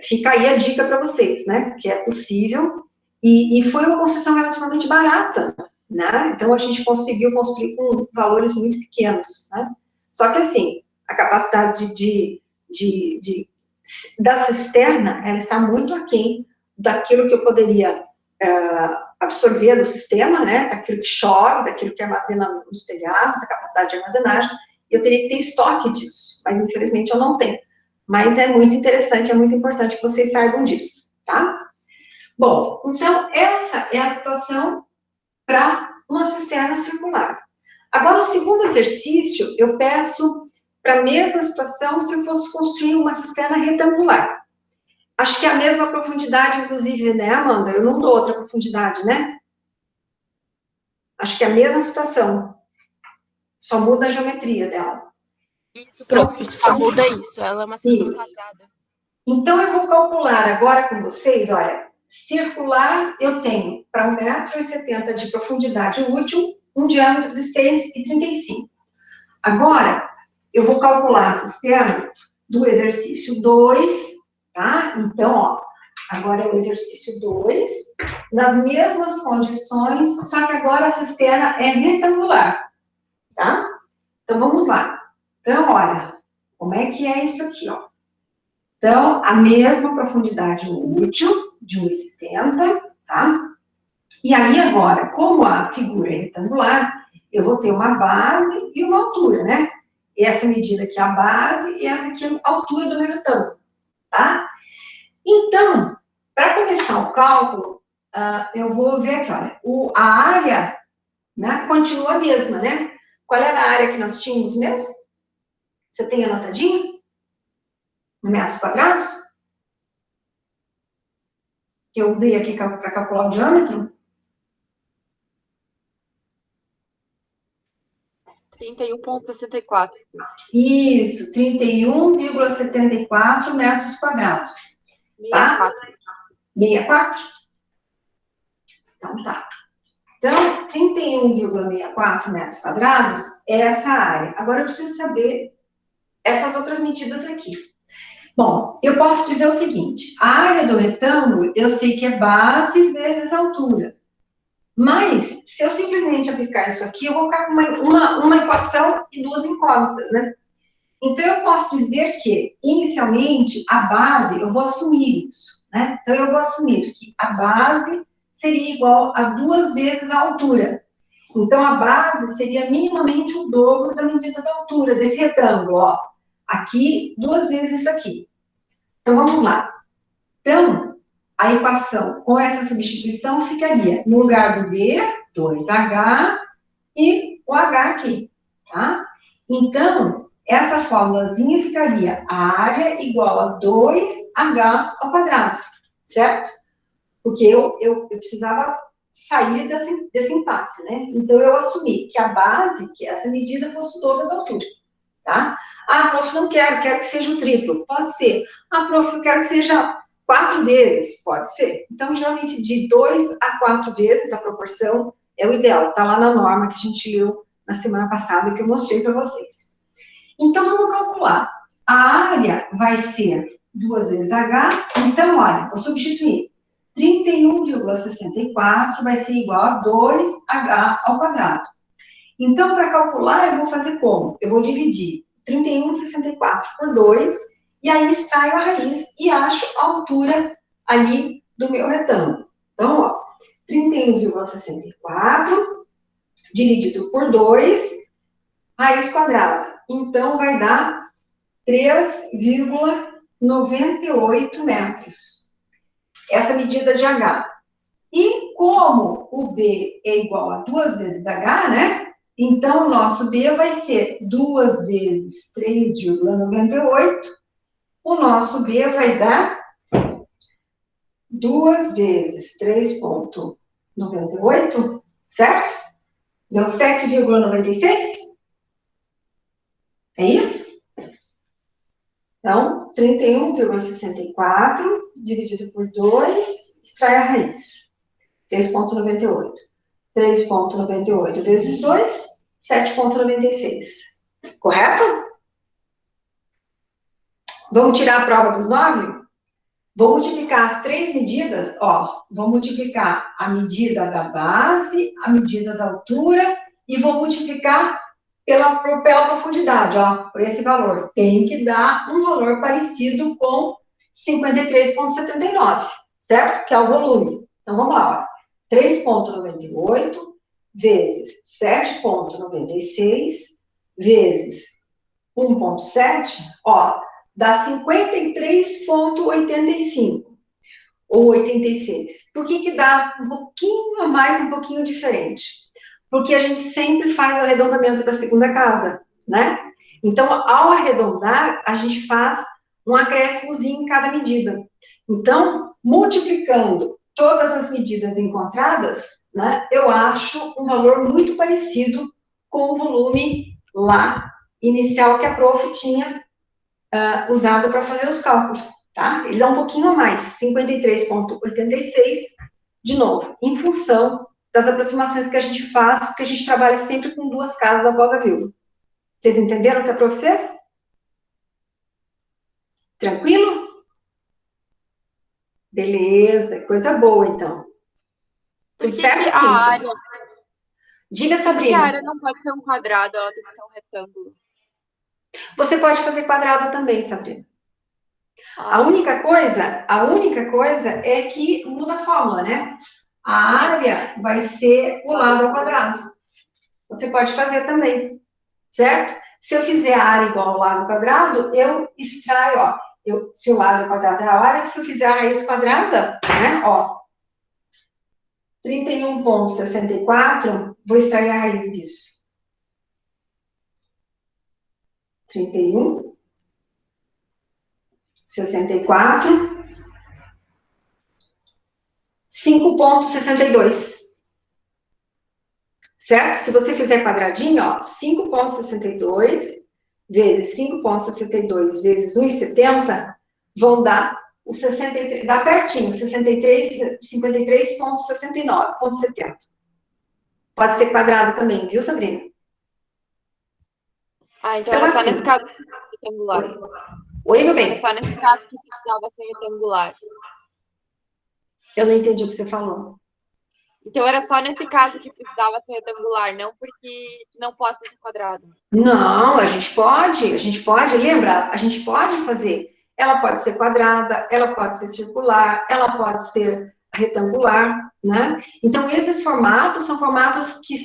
fica aí a dica para vocês, né? Que é possível, e foi uma construção relativamente barata, né? Então, a gente conseguiu construir com valores muito pequenos, né? Só que, assim, a capacidade da cisterna, ela está muito aquém daquilo que eu poderia absorver do sistema, né, daquilo que chove, daquilo que armazena nos telhados, da capacidade de armazenagem, eu teria que ter estoque disso, mas infelizmente eu não tenho. Mas é muito interessante, é muito importante que vocês saibam disso, tá? Bom, então essa é a situação para uma cisterna circular. Agora, o segundo exercício, eu peço para a mesma situação se eu fosse construir uma cisterna retangular. Acho que é a mesma profundidade, inclusive, né, Amanda? Eu não dou outra profundidade, né? Acho que é a mesma situação. Só muda a geometria dela. Isso, prof, só muda isso. Ela é uma cisterna quadrada. Então, eu vou calcular agora com vocês, olha, circular eu tenho para 1,70 m de profundidade útil, um diâmetro de 6,35. Agora, eu vou calcular a cisterna do exercício 2, tá? Então, ó, agora é o exercício 2, nas mesmas condições, só que agora a cisterna é retangular, tá? Então, vamos lá. Então, olha, como é que é isso aqui, ó? Então, a mesma profundidade útil, de 1,70, tá? E aí, agora, como a figura é retangular, eu vou ter uma base e uma altura, né? Essa medida aqui é a base e essa aqui é a altura do meu retângulo, tá? Então, para começar o cálculo, eu vou ver aqui, olha, a área, né, continua a mesma, né? Qual era a área que nós tínhamos mesmo? Você tem anotadinho? Metros quadrados? Que eu usei aqui para calcular o diâmetro? 31,64. Isso, 31,74 metros quadrados. Tá? 64? Então, tá. Então, 31,64 metros quadrados é essa área. Agora, eu preciso saber essas outras medidas aqui. Bom, eu posso dizer o seguinte, a área do retângulo, eu sei que é base vezes altura. Mas, se eu simplesmente aplicar isso aqui, eu vou ficar com uma equação e duas incógnitas, né? Então, eu posso dizer que, inicialmente, a base, eu vou assumir isso, né? Então, eu vou assumir que a base seria igual a 2 vezes a altura. Então, a base seria minimamente o dobro da medida da altura desse retângulo, ó. Aqui, 2 vezes isso aqui. Então, vamos lá. Então, a equação com essa substituição ficaria, no lugar do B, 2H, e o H aqui, tá? Então, essa fórmulazinha ficaria a área igual a 2H ao quadrado, certo? Porque eu precisava sair desse impasse, né? Então, eu assumi que a base, que essa medida, fosse o dobro da altura, tá? Ah, prof, não quero que seja o triplo. Pode ser. Ah, prof, eu quero que seja 4 vezes. Pode ser. Então, geralmente, de 2 a 4 vezes a proporção é o ideal. Está lá na norma que a gente leu na semana passada, que eu mostrei para vocês. Então, vamos calcular. A área vai ser 2 vezes H. Então, olha, vou substituir. 31,64 vai ser igual a 2H ao quadrado. Então, para calcular, eu vou fazer como? Eu vou dividir 31,64 por 2, e aí extraio a raiz e acho a altura ali do meu retângulo. Então, ó, 31,64 dividido por 2, raiz quadrada. Então, vai dar 3,98 metros. Essa medida de H. E como o B é igual a 2 vezes H, né? Então, o nosso B vai ser 2 vezes 3,98. O nosso B vai dar 2 vezes 3,98, certo? Deu 7,96? É isso? Então, 31,64 dividido por 2, extrai a raiz. 3,98. 3,98 vezes 2, 7,96. Correto? Vamos tirar a prova dos 9? Vou multiplicar as 3 medidas, ó. Vou multiplicar a medida da base, a medida da altura, e vou multiplicar pela profundidade, ó, por esse valor. Tem que dar um valor parecido com 53,79, certo? Que é o volume. Então, vamos lá, ó. 3,98 vezes 7,96 vezes 1,7, ó, dá 53,85 ou 86. Por que dá um pouquinho a mais, um pouquinho diferente? Porque a gente sempre faz o arredondamento para a segunda casa, né? Então, ao arredondar, a gente faz um acréscimozinho em cada medida. Então, multiplicando todas as medidas encontradas, né, eu acho um valor muito parecido com o volume lá inicial que a prof tinha usado para fazer os cálculos, tá? Ele dá um pouquinho a mais, 53,86, de novo, em função das aproximações que a gente faz, porque a gente trabalha sempre com 2 casas após a vírgula. Vocês entenderam o que a prof fez? Tranquilo? Beleza, coisa boa, então. Tudo certo, a área? Diga, A Sabrina. área não pode ser um quadrado, ela tem que ser um retângulo. Você pode fazer quadrado também, Sabrina. A única coisa é que muda a fórmula, né? A área vai ser o lado ao quadrado. Você pode fazer também, certo? Se eu fizer a área igual ao lado ao quadrado, eu extraio, ó. Se o lado ao quadrado é a área, se eu fizer a raiz quadrada, né? Ó, 31,64, vou extrair a raiz disso. 31,64, 5,62. Certo? Se você fizer quadradinho, ó, 5,62 vezes 5,62 vezes 1,70 vão dar o 63, dá pertinho, 53,69,70. Pode ser quadrado também, viu, Sabrina? Então era só nesse caso retangular. Oi, meu bem? Era só nesse caso que precisava ser retangular. Eu não entendi o que você falou. Então era só nesse caso que precisava ser retangular, não porque não possa ser quadrado. Não, a gente pode, lembra? A gente pode fazer. Ela pode ser quadrada, ela pode ser circular, ela pode ser retangular, né? Então, esses formatos são formatos que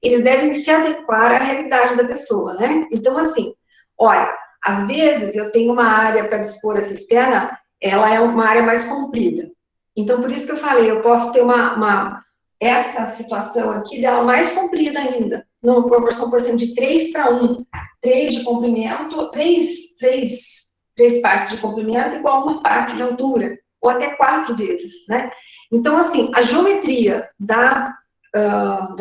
eles devem se adequar à realidade da pessoa, né? Então, assim, olha, às vezes eu tenho uma área para dispor a cisterna, ela é uma área mais comprida. Então, por isso que eu falei, eu posso ter essa situação aqui dela mais comprida ainda, numa proporção, por exemplo, de 3:1, 3 de comprimento, três partes de comprimento igual a uma parte de altura, ou até 4 vezes, né? Então, assim, a geometria da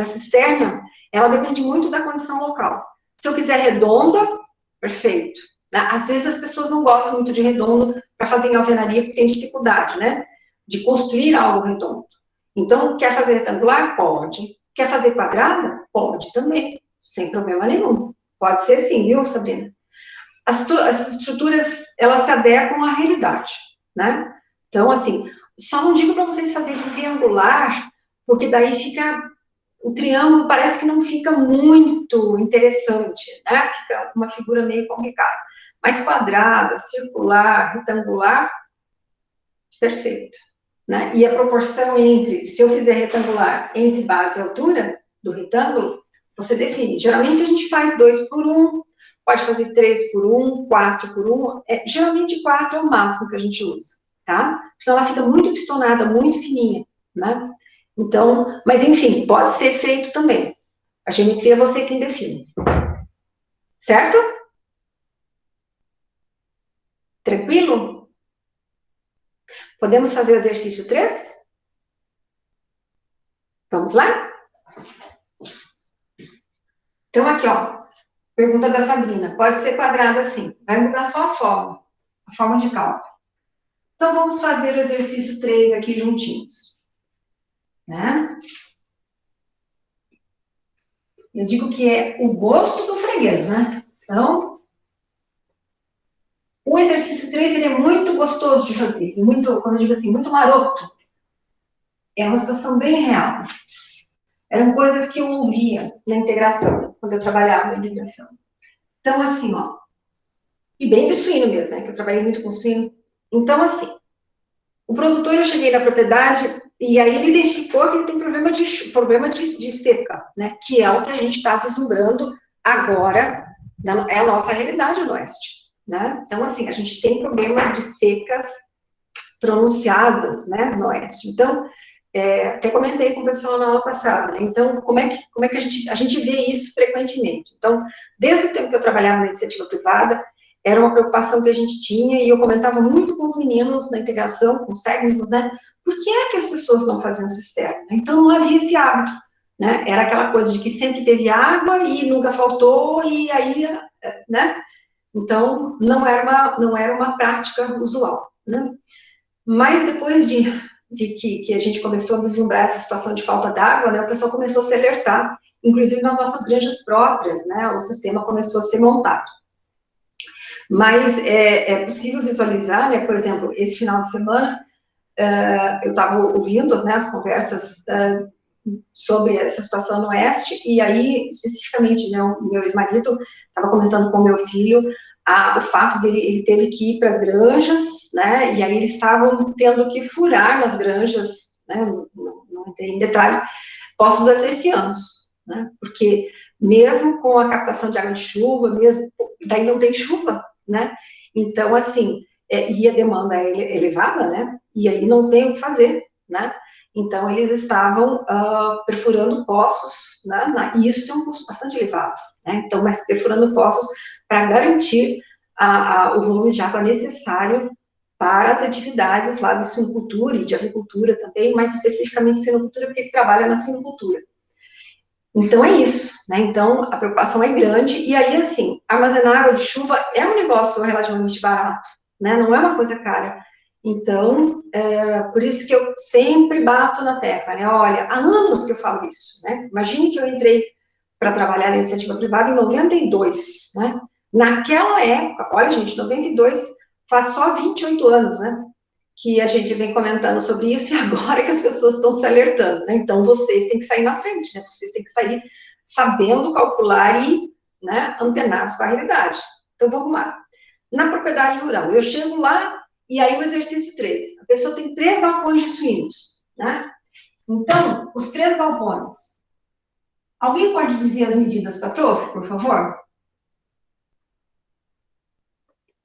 cisterna, ela depende muito da condição local. Se eu quiser redonda, perfeito. Às vezes as pessoas não gostam muito de redondo para fazer em alvenaria, porque tem dificuldade, né? De construir algo redondo. Então, quer fazer retangular? Pode. Quer fazer quadrada? Pode também, sem problema nenhum. Pode ser sim, viu, Sabrina? As estruturas, elas se adequam à realidade, né? Então, assim, só não digo para vocês fazerem triangular, porque daí o triângulo parece que não fica muito interessante, né? Fica uma figura meio complicada. Mas quadrada, circular, retangular, perfeito. Né? E a proporção se eu fizer retangular, entre base e altura do retângulo, você define. Geralmente a gente faz 2:1, pode fazer 3:1, 4:1, geralmente 4 é o máximo que a gente usa, tá? Senão ela fica muito pistonada, muito fininha, né? Então, mas enfim, pode ser feito também. A geometria é você quem define. Certo? Tranquilo? Podemos fazer o exercício 3? Vamos lá? Então, aqui, ó. Pergunta da Sabrina. Pode ser quadrado assim. Vai mudar só a forma de cálculo. Então, vamos fazer o exercício 3 aqui juntinhos. Né? Eu digo que é o gosto do freguês, né? Então, o exercício 3, ele é muito gostoso de fazer. Muito, quando eu digo assim, muito maroto. É uma situação bem real. Eram coisas que eu ouvia na integração, quando eu trabalhava na integração. Então, assim, ó. E bem de suíno mesmo, né? Que eu trabalhei muito com suíno. Então, assim, o produtor, eu cheguei na propriedade e aí ele identificou que ele tem problema de seca, né? Que é o que a gente está vislumbrando agora, é a nossa realidade no Oeste, né? Então, assim, a gente tem problemas de secas pronunciadas, né, no Oeste. Então, até comentei com o pessoal na aula passada, né? Então, como é que a gente vê isso frequentemente? Então, desde o tempo que eu trabalhava na iniciativa privada, era uma preocupação que a gente tinha, e eu comentava muito com os meninos na integração, com os técnicos, né? Por que é que as pessoas não faziam cisterna? Então, não havia esse hábito, né? Era aquela coisa de que sempre teve água e nunca faltou, e aí, né? Então, não era uma prática usual, né? Mas depois de que a gente começou a vislumbrar essa situação de falta d'água, né, o pessoal começou a se alertar, inclusive nas nossas granjas próprias, né, o sistema começou a ser montado. Mas é possível visualizar, né, por exemplo, esse final de semana, eu estava ouvindo, né, as conversas sobre essa situação no Oeste, e aí, especificamente, meu ex-marido estava comentando com meu filho o fato dele, ele teve que ir para as granjas, né, e aí eles estavam tendo que furar nas granjas, né, não entrei em detalhes, poços artesianos, né, porque mesmo com a captação de água de chuva, mesmo, daí não tem chuva, né, então, assim, e a demanda é elevada, né, e aí não tem o que fazer, né, então eles estavam perfurando poços, né, e isso tem um custo bastante elevado, né, então, mas perfurando poços para garantir o volume de água necessário para as atividades lá de suinocultura e de avicultura também, mais especificamente suinocultura, porque ele trabalha na suinocultura. Então, é isso, né? Então, a preocupação é grande, e aí, assim, armazenar água de chuva é um negócio relativamente barato, né? Não é uma coisa cara. Então, por isso que eu sempre bato na tecla, né? Olha, há anos que eu falo isso, né? Imagine que eu entrei para trabalhar na iniciativa privada em 92, né? Naquela época, olha, gente, 92 faz só 28 anos, né? Que a gente vem comentando sobre isso, e agora que as pessoas estão se alertando, né? Então, vocês têm que sair na frente, né? Vocês têm que sair sabendo calcular e, né, antenados com a realidade. Então, vamos lá. Na propriedade rural, eu chego lá, e aí o exercício 3. A pessoa tem 3 galpões de suínos, né? Então, os 3 galpões. Alguém pode dizer as medidas para a prof, por favor?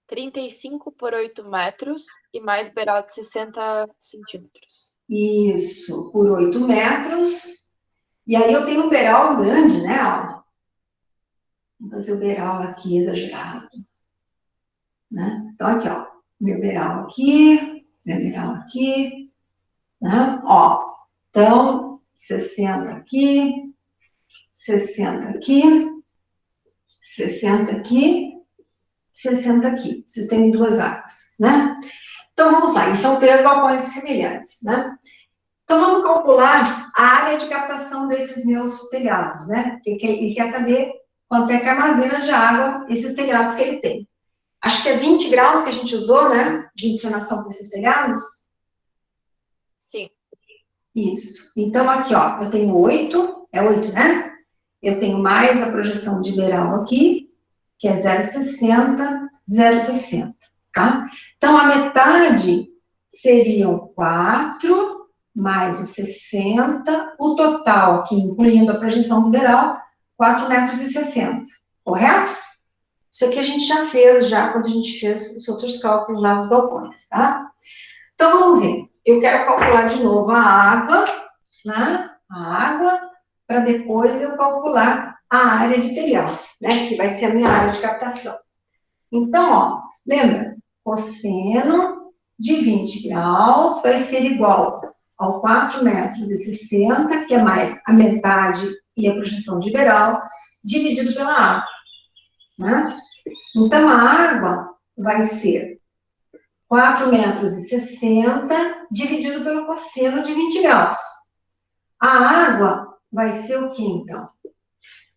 35 por 8 metros e mais beiral de 60 centímetros. Isso, por 8 metros. E aí eu tenho um beiral grande, né? Ó. Vou fazer o beiral aqui exagerado. Né? Então, aqui, ó. Meu beiral aqui, né? Ó. Então, 60 aqui, 60 aqui, 60 aqui, 60 aqui. Vocês têm 2 áreas, né? Então, vamos lá. E são 3 galpões semelhantes, né? Então, vamos calcular a área de captação desses meus telhados, né? Porque ele quer saber quanto é que armazena de água esses telhados que ele tem. Acho que é 20 graus que a gente usou, né? De inclinação para esses telhados. Sim. Isso. Então, aqui, ó, eu tenho 8, é 8, né? Eu tenho mais a projeção de beiral aqui, que é 0,60, 0,60, tá? Então, a metade seriam 4 mais os 60, o total, que incluindo a projeção do beiral, 4,60 metros, correto? Isso aqui a gente já fez, quando a gente fez os outros cálculos lá dos galpões, tá? Então, vamos ver. Eu quero calcular de novo a água, né? A água, para depois eu calcular a área de telhado, né? Que vai ser a minha área de captação. Então, ó, lembra? Cosseno de 20 graus vai ser igual ao 4,60 metros, que é mais a metade e a projeção de beiral, dividido pela água, né? Então, a água vai ser 4,60 metros dividido pelo cosseno de 20 graus. A água vai ser o quê, então?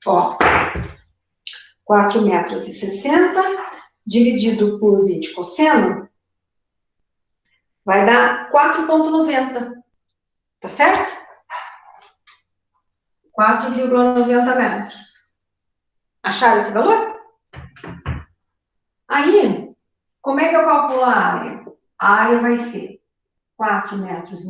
Ó, 4,60 metros dividido por 20 cosseno vai dar 4,90. Tá certo? 4,90 metros. Acharam esse valor? Aí, como é que eu calculo a área? A área vai ser 4,90 metros,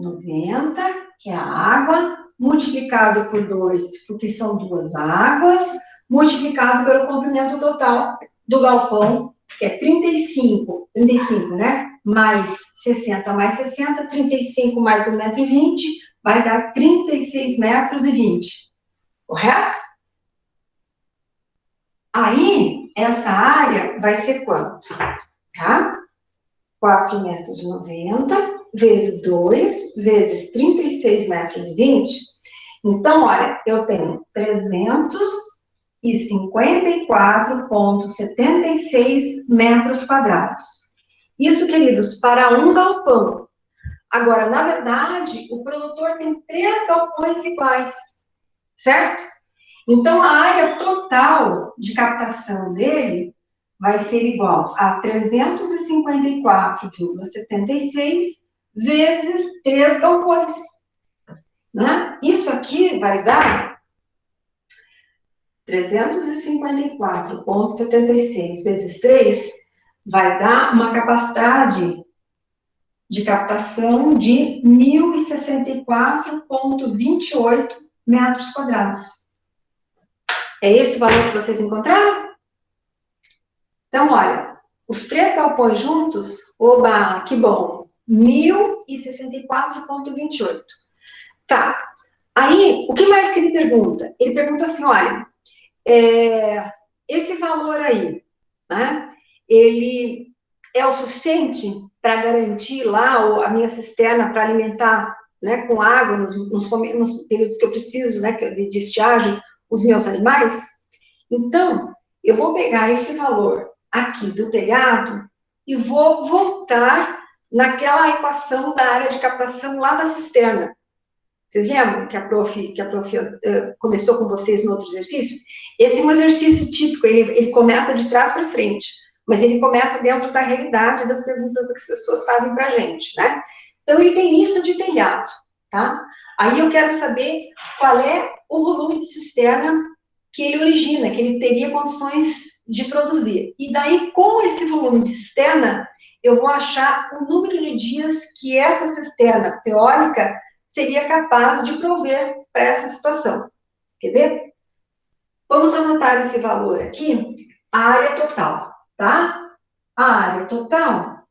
que é a água, multiplicado por 2, porque são 2 águas, multiplicado pelo comprimento total do galpão, que é 35, né? Mais 60 mais 60, 35 mais 1,20 m, vai dar 36,20 metros. Correto? Aí, essa área vai ser quanto? Tá? 4,90 metros vezes 2, vezes 36,20 metros. Então, olha, eu tenho 354,76 metros quadrados. Isso, queridos, para um galpão. Agora, na verdade, o produtor tem 3 galpões iguais, certo? Então, a área total de captação dele vai ser igual a 354,76 vezes 3 galpões. né? Isso aqui vai dar 354,76 vezes 3 vai dar uma capacidade de captação de 1.064,28 metros quadrados. É esse o valor que vocês encontraram? Então, olha, os 3 galpões juntos, oba, que bom, 1.064,28. Tá, aí, o que mais que ele pergunta? Ele pergunta assim, olha, esse valor aí, né, ele é o suficiente para garantir lá a minha cisterna para alimentar, né, com água nos períodos que eu preciso, né, de estiagem, os meus animais? Então, eu vou pegar esse valor aqui do telhado e vou voltar naquela equação da área de captação lá da cisterna. Vocês lembram que a prof começou com vocês no outro exercício? Esse é um exercício típico, ele começa de trás para frente, mas ele começa dentro da realidade das perguntas que as pessoas fazem para a gente, né? Então, ele tem isso de telhado, tá? Aí eu quero saber qual é o volume de cisterna que ele origina, que ele teria condições de produzir. E daí, com esse volume de cisterna, eu vou achar o número de dias que essa cisterna teórica seria capaz de prover para essa situação. Quer ver? Vamos anotar esse valor aqui, a área total, tá? A área total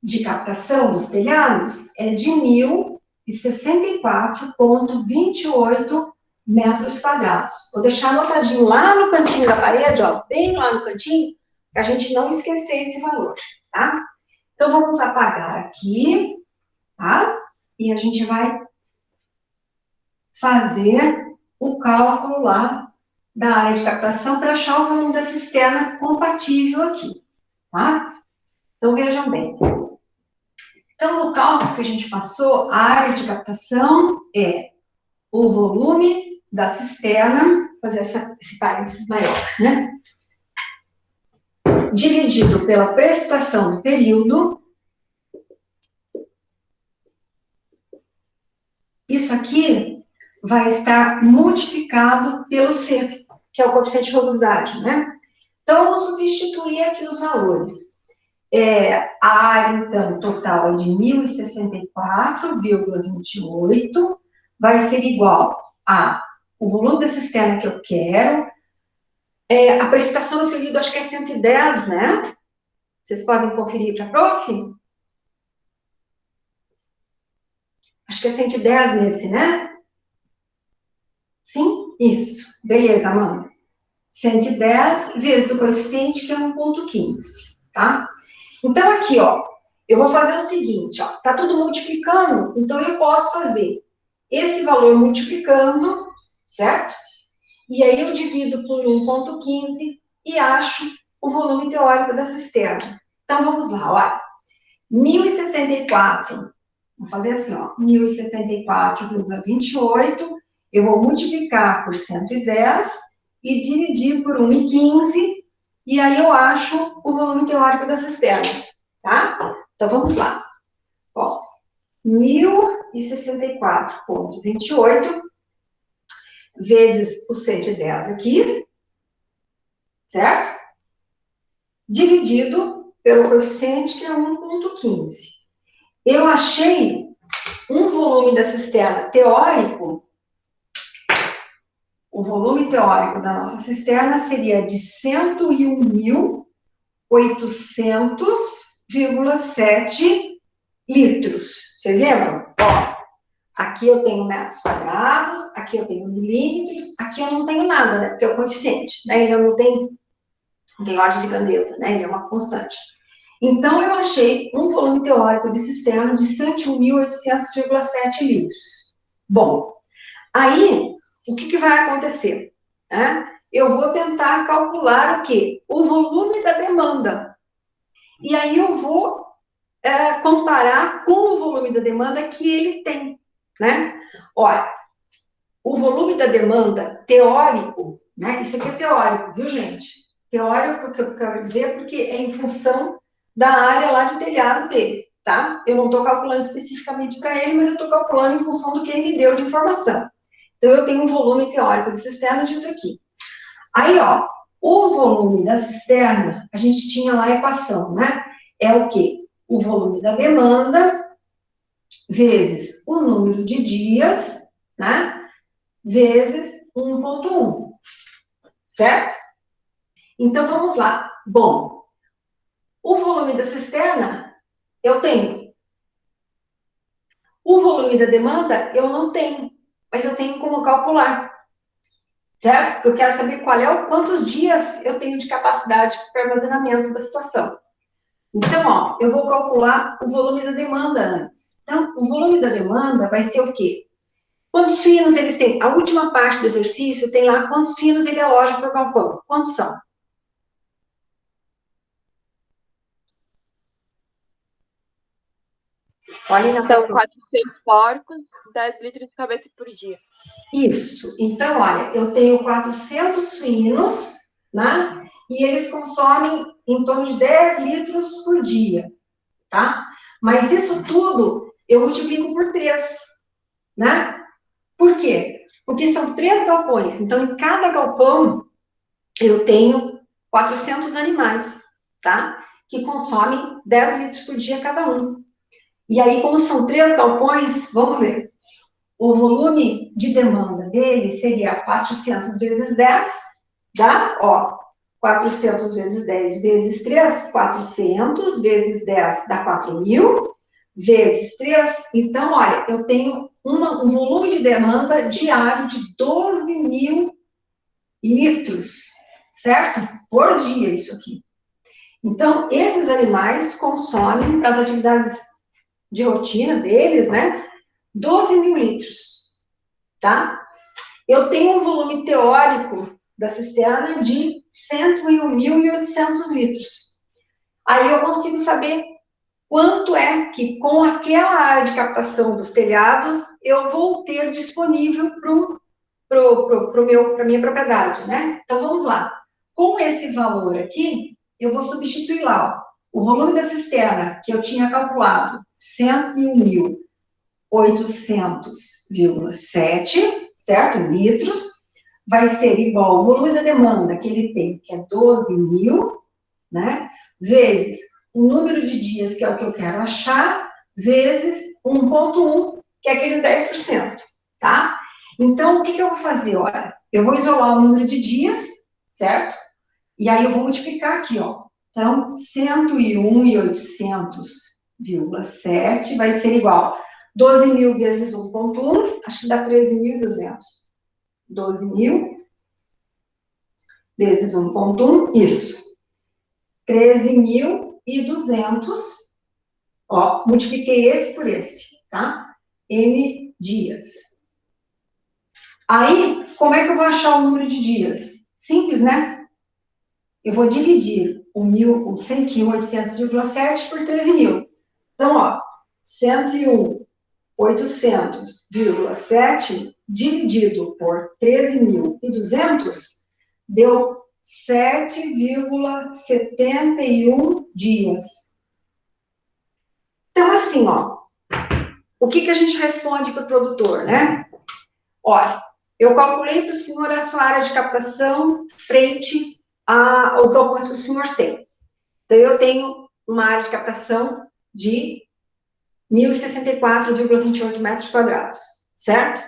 de captação dos telhados é de 1.064,28 metros quadrados. Vou deixar anotadinho lá no cantinho da parede, ó, bem lá no cantinho, para a gente não esquecer esse valor, tá? Então, vamos apagar aqui, tá? E a gente vai fazer o cálculo lá da área de captação para achar o volume da cisterna compatível aqui, tá? Então, vejam bem. Então, no cálculo que a gente passou, a área de captação é o volume da cisterna, vou fazer esse parênteses maior, né? Dividido pela precipitação do período. Isso aqui vai estar multiplicado pelo C, que é o coeficiente de rugosidade, né? Então, eu vou substituir aqui os valores. A área, então, total é de 1.064,28, vai ser igual a o volume da cisterna que eu quero, a precipitação no período, acho que é 110, né? Vocês podem conferir para a prof? Acho que é 110 nesse, né? Sim? Isso. Beleza, Amanda. 110 vezes o coeficiente, que é 1,15, tá? Então, aqui, ó, eu vou fazer o seguinte, ó, tá tudo multiplicando, então eu posso fazer esse valor multiplicando, certo? E aí eu divido por 1,15 e acho o volume teórico da cisterna. Então, vamos lá, olha. 1.064, vou fazer assim, ó, 1.064,28, eu vou multiplicar por 110 e dividir por 1,15, e aí eu acho o volume teórico da cisterna, tá? Então, vamos lá. Ó, 1.064,28 vezes o 110 aqui, certo? Dividido pelo coeficiente, que é 1,15. Eu achei um volume da cisterna teórico. O volume teórico da nossa cisterna seria de 101.800,7 litros. Vocês lembram? Ó, aqui eu tenho metros quadrados, aqui eu tenho milímetros, aqui eu não tenho nada, né? Porque é o coeficiente, né? Ele não tem ordem de grandeza, né? Ele é uma constante. Então, eu achei um volume teórico de cisterna de 101.800,7 litros. Bom, aí, o que vai acontecer? Eu vou tentar calcular o quê? O volume da demanda. E aí eu vou comparar com o volume da demanda que ele tem, né? Olha, o volume da demanda teórico, né? Isso aqui é teórico, viu, gente? Teórico, que eu quero dizer, porque é em função da área lá de telhado dele, tá? Eu não estou calculando especificamente para ele, mas eu estou calculando em função do que ele me deu de informação. Então, eu tenho um volume teórico de cisterna disso aqui. Aí, ó, o volume da cisterna, a gente tinha lá a equação, né? É o quê? O volume da demanda vezes o número de dias, né? Vezes 1,1, certo? Então, vamos lá. Bom, o volume da cisterna, eu tenho. O volume da demanda, eu não tenho, mas eu tenho como calcular, certo? Porque eu quero saber quantos dias eu tenho de capacidade para armazenamento da situação. Então, ó, eu vou calcular o volume da demanda antes. Então, o volume da demanda vai ser o quê? Quantos finos eles têm? A última parte do exercício tem lá quantos finos ele aloja por galpão. Quantos são? Olhem na São 400 porcos, 10 litros de cabeça por dia. Isso. Então, olha, eu tenho 400 suínos, né? E eles consomem em torno de 10 litros por dia, tá? Mas isso tudo eu multiplico por 3, né? Por quê? Porque são 3 galpões. Então, em cada galpão, eu tenho 400 animais, tá? Que consomem 10 litros por dia cada um. E aí, como são 3 galpões, vamos ver. O volume de demanda dele seria 400 vezes 10, dá, ó, 400 vezes 10 vezes 3, 400 vezes 10 dá 4.000, vezes 3, então, olha, eu tenho um volume de demanda diário de 12.000 litros, certo? Por dia, isso aqui. Então, esses animais consomem, para as atividades de rotina deles, né, 12.000 litros, tá? Eu tenho um volume teórico da cisterna de 101.800 litros. Aí eu consigo saber quanto é que, com aquela área de captação dos telhados, eu vou ter disponível para a minha propriedade, né? Então, vamos lá. Com esse valor aqui, eu vou substituir lá, ó, o volume da cisterna, que eu tinha calculado, 101.800,7, certo? Litros, vai ser igual ao volume da demanda que ele tem, que é 12.000, né? Vezes o número de dias, que é o que eu quero achar, vezes 1,1, que é aqueles 10%, tá? Então, o que eu vou fazer? Olha, eu vou isolar o número de dias, certo? E aí eu vou multiplicar aqui, ó. Então, 101.800,7 vai ser igual 12.000 vezes 1,1, acho que dá 13.200. 12.000 vezes 1,1, isso. 13.200, ó, multipliquei esse por esse, tá? N dias. Aí, como é que eu vou achar o número de dias? Simples, né? Eu vou dividir o 101.800,7 por 13.000. Então, ó, 101.800,7 dividido por 13.200 deu 7,71 dias. Então, assim, ó, o que a gente responde para o produtor, né? Olha, eu calculei para o senhor a sua área de captação frente aos galpões que o senhor tem. Então, eu tenho uma área de captação de 1.064,28 metros quadrados, certo?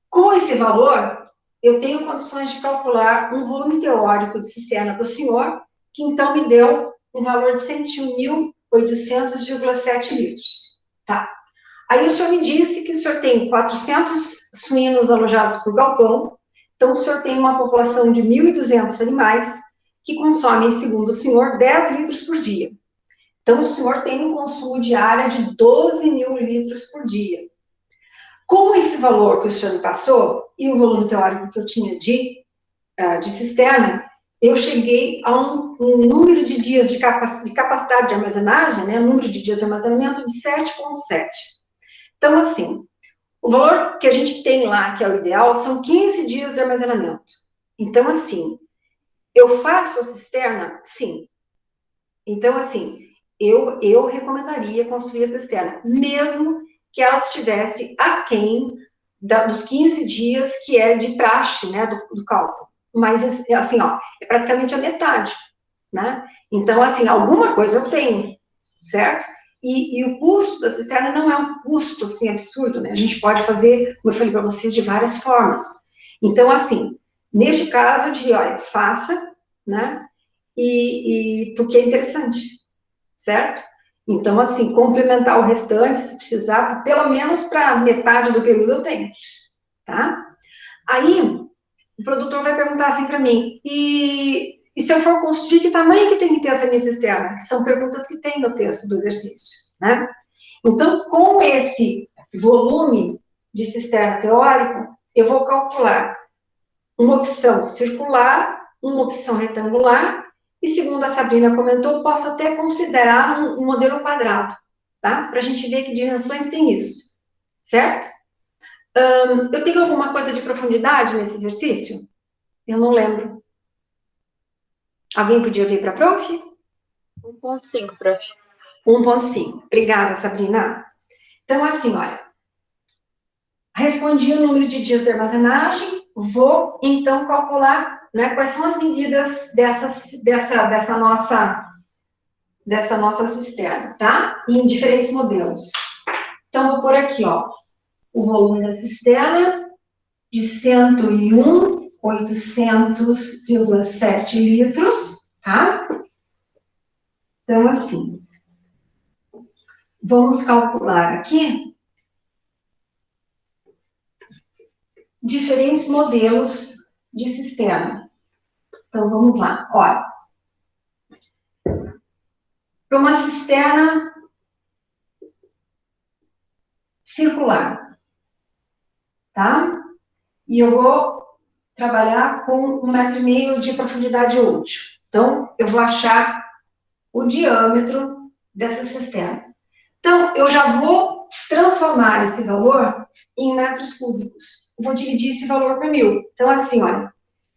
Com esse valor, eu tenho condições de calcular um volume teórico de cisterna para o senhor, que então me deu um valor de 101.800,7 litros, tá? Aí o senhor me disse que o senhor tem 400 suínos alojados por galpão, então o senhor tem uma população de 1.200 animais que consomem, segundo o senhor, 10 litros por dia. Então, o senhor tem um consumo diário de 12.000 litros por dia. Com esse valor que o senhor me passou, e o volume teórico que eu tinha de cisterna, eu cheguei a um número de dias de capacidade de armazenagem, né, um número de dias de armazenamento de 7,7. Então, assim, o valor que a gente tem lá, que é o ideal, são 15 dias de armazenamento. Então, assim, eu faço a cisterna? Sim. Então, assim, eu recomendaria construir a cisterna, mesmo que ela estivesse aquém dos 15 dias que é de praxe, né, do cálculo. Mas, assim, ó, é praticamente a metade, né? Então, assim, alguma coisa eu tenho, certo? E o custo da cisterna não é um custo, assim, absurdo, né? A gente pode fazer, como eu falei para vocês, de várias formas. Então, assim, neste caso, eu diria, olha, faça, né? Porque é interessante, certo? Então, assim, complementar o restante, se precisar, pelo menos para metade do período eu tenho, tá? Aí, o produtor vai perguntar assim para mim, e se eu for construir, que tamanho que tem que ter essa minha cisterna? São perguntas que tem no texto do exercício, né? Então, com esse volume de cisterna teórico, eu vou calcular uma opção circular, uma opção retangular, e segundo a Sabrina comentou, posso até considerar um modelo quadrado, tá? Para a gente ver que dimensões tem isso, certo? Eu tenho alguma coisa de profundidade nesse exercício? Eu não lembro. Alguém podia vir para a prof? 1.5, prof. 1.5. Obrigada, Sabrina. Então, assim, olha. Respondi o número de dias de armazenagem, vou, então, calcular, né, quais são as medidas dessa nossa cisterna, tá? Em diferentes modelos. Então, vou pôr aqui, ó, o volume da cisterna de 101.800,7 litros, tá? Então, assim, vamos calcular aqui diferentes modelos de cisterna. Então, vamos lá. Olha, para uma cisterna circular, tá? E eu vou trabalhar com 1,5 m de profundidade útil. Então, eu vou achar o diâmetro dessa cisterna. Então, eu já vou transformar esse valor em metros cúbicos. Vou dividir esse valor por 1.000. Então, assim, olha,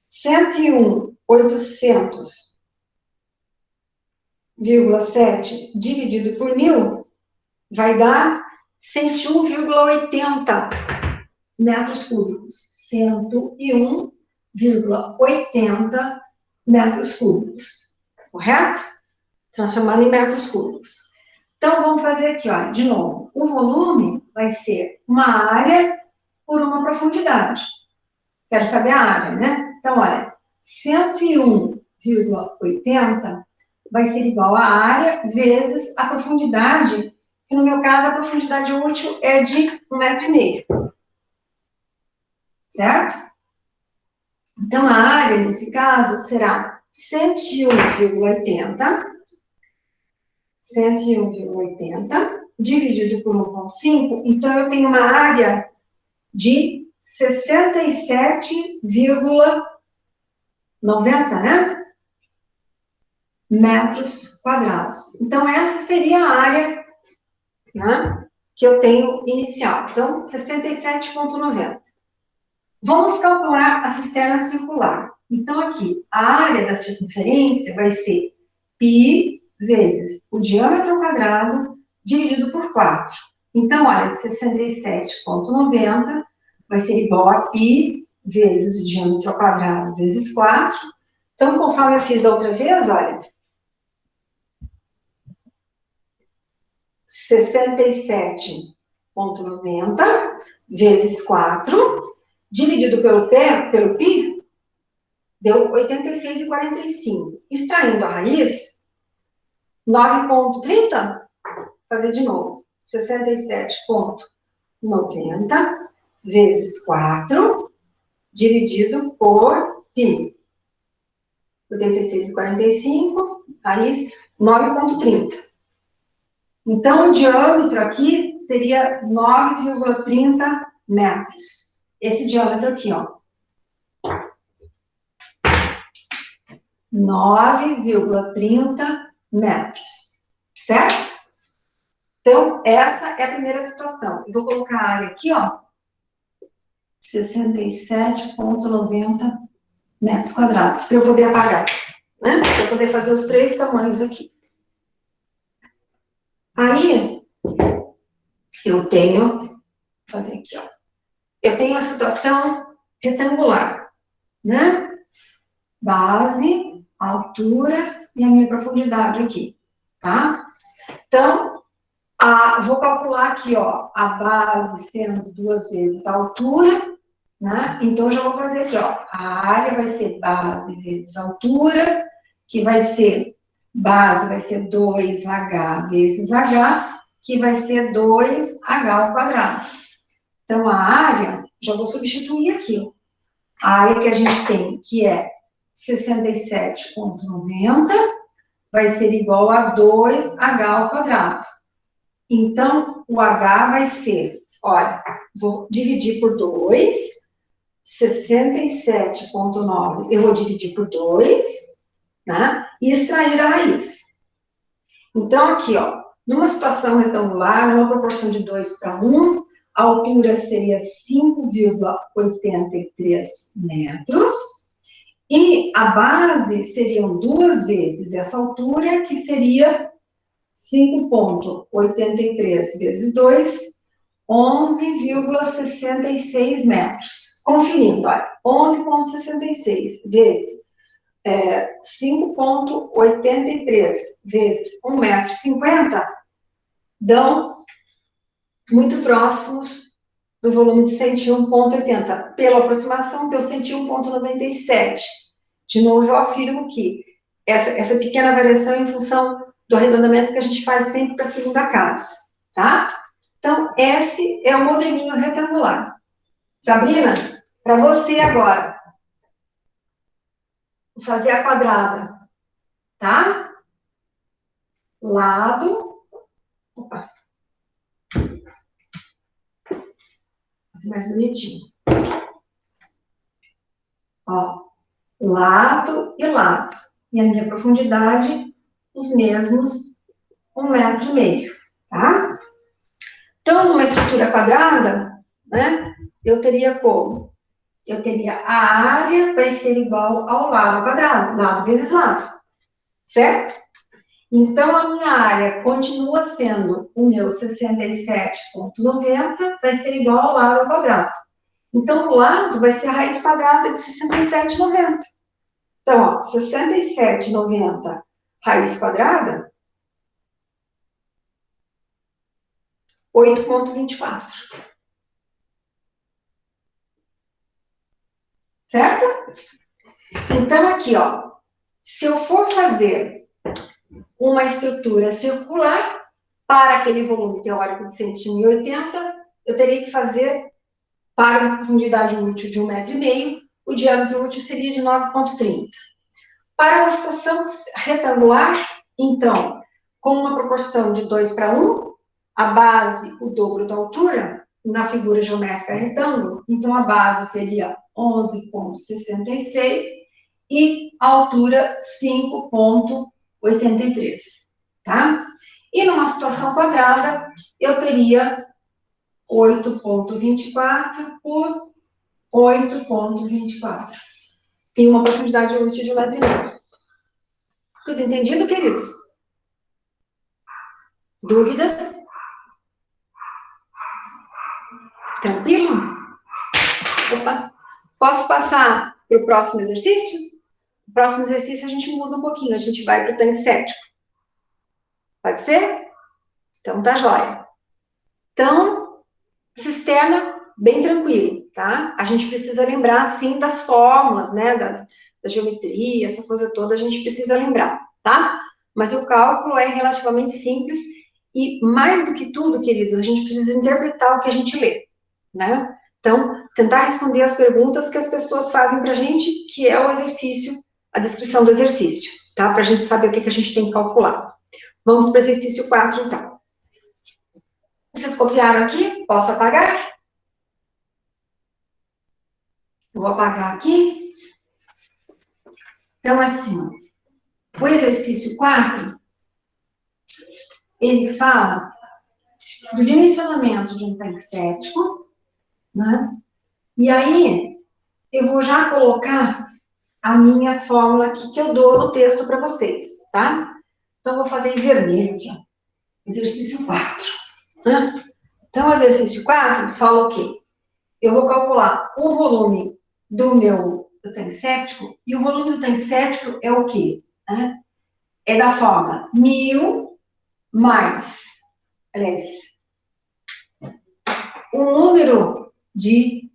101.800,7 dividido por 1.000 vai dar 101,80 metros cúbicos. 101,80 metros cúbicos. Correto? Transformando em metros cúbicos. Então, vamos fazer aqui, ó, de novo. O volume vai ser uma área por uma profundidade. Quero saber a área, né? Então, olha, 101,80 vai ser igual à área vezes a profundidade, que no meu caso a profundidade útil é de 1,5 m. Certo? Então, a área, nesse caso, será 101,80 dividido por 1,5. Então, eu tenho uma área de 67,90, né? Metros quadrados. Então, essa seria a área, né, que eu tenho inicial. Então, 67,90. Vamos calcular a cisterna circular. Então, aqui, a área da circunferência vai ser π vezes o diâmetro ao quadrado dividido por 4. Então, olha, 67,90 vai ser igual a π vezes o diâmetro ao quadrado vezes 4. Então, conforme eu fiz da outra vez, olha, 67,90 vezes 4 dividido pelo π, deu 86,45. Extraindo a raiz, 9,30, fazer de novo. 67,90 vezes 4, dividido por π. 86,45, raiz, 9,30. Então, o diâmetro aqui seria 9,30 metros. Esse diâmetro aqui, ó. 9,30 metros. Certo? Então, essa é a primeira situação. Eu vou colocar a área aqui, ó. 67,90 metros quadrados. Para eu poder apagar. Né? Para eu poder fazer os três tamanhos aqui. Aí, eu tenho, vou fazer aqui, ó. Eu tenho a situação retangular, né? Base, altura e a minha profundidade aqui, tá? Então, vou calcular aqui, ó, a base sendo 2 vezes a altura, né? Então, eu já vou fazer aqui, ó, a área vai ser base vezes altura, que vai ser, base vai ser 2H vezes H, que vai ser 2H ao quadrado. Então, a área, já vou substituir aqui, ó. A área que a gente tem, que é 67,90, vai ser igual a 2H ao quadrado. Então, o H vai ser, olha, vou dividir por 2, 67,9, eu vou dividir por 2, né? E extrair a raiz. Então, aqui, ó, numa situação retangular, numa proporção de 2 para 1, a altura seria 5,83 metros, e a base seriam 2 vezes essa altura, que seria 5,83 vezes 2, 11,66 metros. Conferindo, olha, 11,66 vezes 5,83 vezes 1,50 m, dão muito próximos do volume de 101,80. Pela aproximação, deu 101,97. De novo, eu afirmo que essa pequena variação é em função do arredondamento que a gente faz sempre para a segunda casa, tá? Então, esse é o modelinho retangular. Sabrina, para você agora, vou fazer a quadrada, tá? Lado, opa, fazer mais bonitinho. Ó, lado e lado. E a minha profundidade, os mesmos 1,5 m, tá? Então, numa estrutura quadrada, né, eu teria como? Eu teria a área vai ser igual ao lado ao quadrado, lado vezes lado, certo? Então, a minha área continua sendo o meu 67,90, vai ser igual ao lado ao quadrado. Então, o lado vai ser a raiz quadrada de 67,90. Então, ó, 67,90 raiz quadrada, 8,24. Certo? Então, aqui, ó, se eu for fazer uma estrutura circular para aquele volume teórico de 180, eu teria que fazer, para uma profundidade útil de 1,5 m, o diâmetro útil seria de 9,30. Para uma situação retangular, então, com uma proporção de 2 para 1, a base, o dobro da altura, na figura geométrica retângulo, então a base seria 11,66 e a altura 5,83, tá? E numa situação quadrada, eu teria 8,24 por 8,24. E uma profundidade útil de 1,5 m. Tudo entendido, queridos? Dúvidas? Tranquilo? Opa. Posso passar para o próximo exercício? O próximo exercício a gente muda um pouquinho, a gente vai para o tanque séptico. Pode ser? Então tá jóia. Então, cisterna, bem tranquilo, tá? A gente precisa lembrar, sim, das fórmulas, né, da geometria, essa coisa toda a gente precisa lembrar, tá? Mas o cálculo é relativamente simples e, mais do que tudo, queridos, a gente precisa interpretar o que a gente lê, né? Então, tentar responder as perguntas que as pessoas fazem pra gente, que é o exercício, a descrição do exercício, tá? Pra gente saber o que a gente tem que calcular. Vamos para o exercício 4, então. Vocês copiaram aqui? Posso apagar? Vou apagar aqui. Então, assim, o exercício 4, ele fala do dimensionamento de um tanque séptico, né? E aí, eu vou já colocar a minha fórmula aqui que eu dou no texto para vocês, tá? Então, vou fazer em vermelho aqui, ó. Exercício 4. Né? Então, o exercício 4 fala o quê? Eu vou calcular o volume do meu tanque séptico, e o volume do tanque séptico é o quê? Né? É da forma 1000 mais, aliás, o número de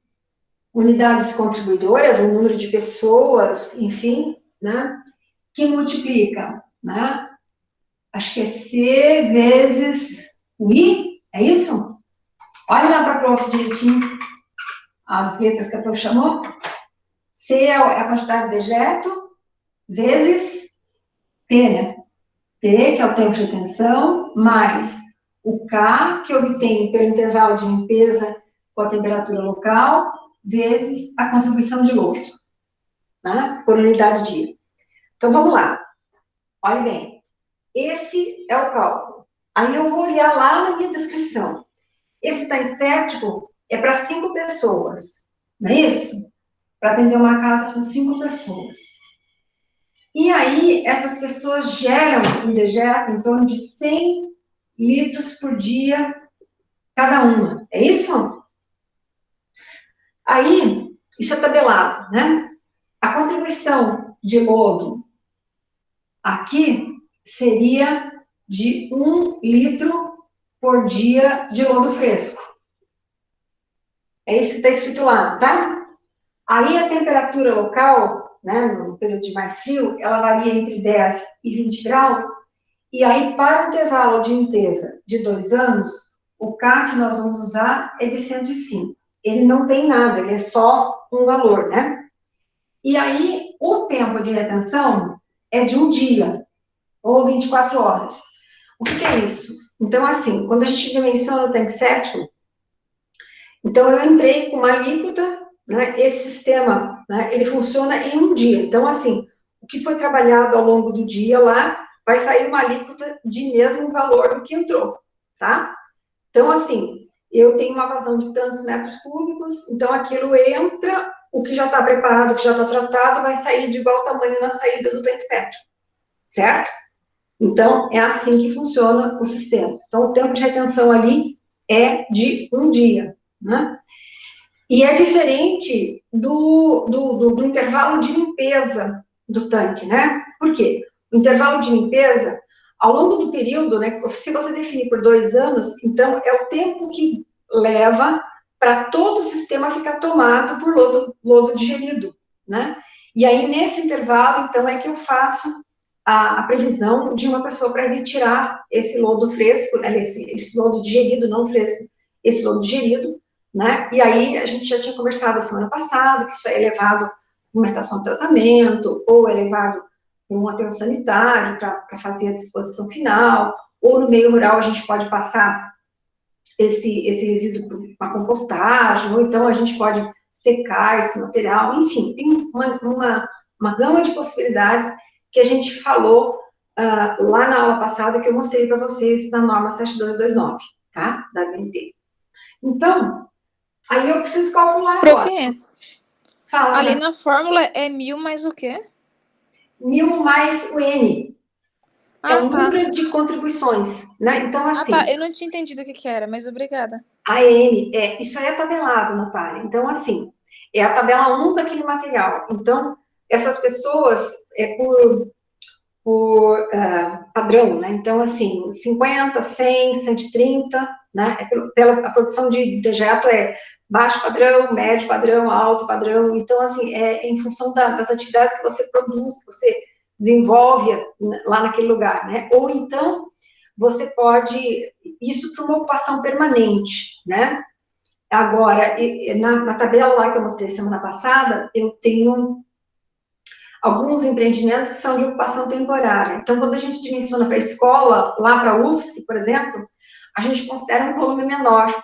unidades contribuidoras, o número de pessoas, enfim, né, que multiplica, né? Acho que é C vezes o I, é isso? Olha lá para a prof direitinho as letras que a prof chamou. C é a quantidade de dejeto, vezes T, né? T, que é o tempo de retenção, mais o K, que eu obtenho pelo intervalo de limpeza com a temperatura local, vezes a contribuição de lodo, né? Por unidade dia. Então, vamos lá. Olha bem. Esse é o cálculo. Aí eu vou olhar lá na minha descrição. Esse tanque séptico é para 5 pessoas, não é isso? Para atender uma casa com 5 pessoas. E aí, essas pessoas geram em dejeto em torno de 100 litros por dia cada uma. É isso? Aí, isso é tabelado, né? A contribuição de lodo aqui seria de 1 litro por dia de lodo fresco. É isso que está escrito lá, tá? Aí a temperatura local, né, no período de mais frio, ela varia entre 10 e 20 graus. E aí, para o intervalo de limpeza de 2 anos, o K que nós vamos usar é de 105. Ele não tem nada, ele é só um valor, né? E aí, o tempo de retenção é de um dia, ou 24 horas. O que é isso? Então, assim, quando a gente dimensiona o tanque séptico, então eu entrei com uma alíquota, né, esse sistema, né, ele funciona em um dia. Então, assim, o que foi trabalhado ao longo do dia lá, vai sair uma alíquota de mesmo valor do que entrou, tá? Então, assim, eu tenho uma vazão de tantos metros cúbicos, então aquilo entra, o que já está preparado, o que já está tratado, vai sair de igual tamanho na saída do tanque séptico, certo? Então, é assim que funciona o sistema. Então, o tempo de retenção ali é de um dia, né? E é diferente do intervalo de limpeza do tanque, né? Por quê? O intervalo de limpeza, ao longo do período, né, se você definir por 2 anos, então é o tempo que leva para todo o sistema ficar tomado por lodo digerido, né? E aí, nesse intervalo, então, é que eu faço a previsão de uma pessoa para retirar esse lodo fresco, né, esse lodo digerido, não fresco, esse lodo digerido, né? E aí, a gente já tinha conversado a semana passada, que isso é levado para uma estação de tratamento, ou é levado para um aterro sanitário para fazer a disposição final, ou no meio rural a gente pode passar esse resíduo para uma compostagem, ou então a gente pode secar esse material, enfim, tem uma gama de possibilidades que a gente falou lá na aula passada, que eu mostrei para vocês na norma 7229, tá? Da ABNT. Então, aí eu preciso calcular agora. Fala, ali na fórmula é 1000 mais o quê? 1000 mais o N. É o número de contribuições, né? Então, assim... Ah, tá. Eu não tinha entendido o que era, mas obrigada. A N, isso aí é tabelado, Natália. Então, assim, é a tabela 1 daquele material. Então, essas pessoas é por padrão, né? Então, assim, 50, 100, 130, né? A produção de dejeto é baixo padrão, médio padrão, alto padrão. Então, assim, é em função das atividades que você produz, que você desenvolve lá naquele lugar, né? Ou então, você pode... Isso para uma ocupação permanente, né? Agora, na tabela lá que eu mostrei semana passada, eu tenho alguns empreendimentos que são de ocupação temporária. Então, quando a gente dimensiona para a escola, lá para a UFSC, por exemplo, a gente considera um volume menor.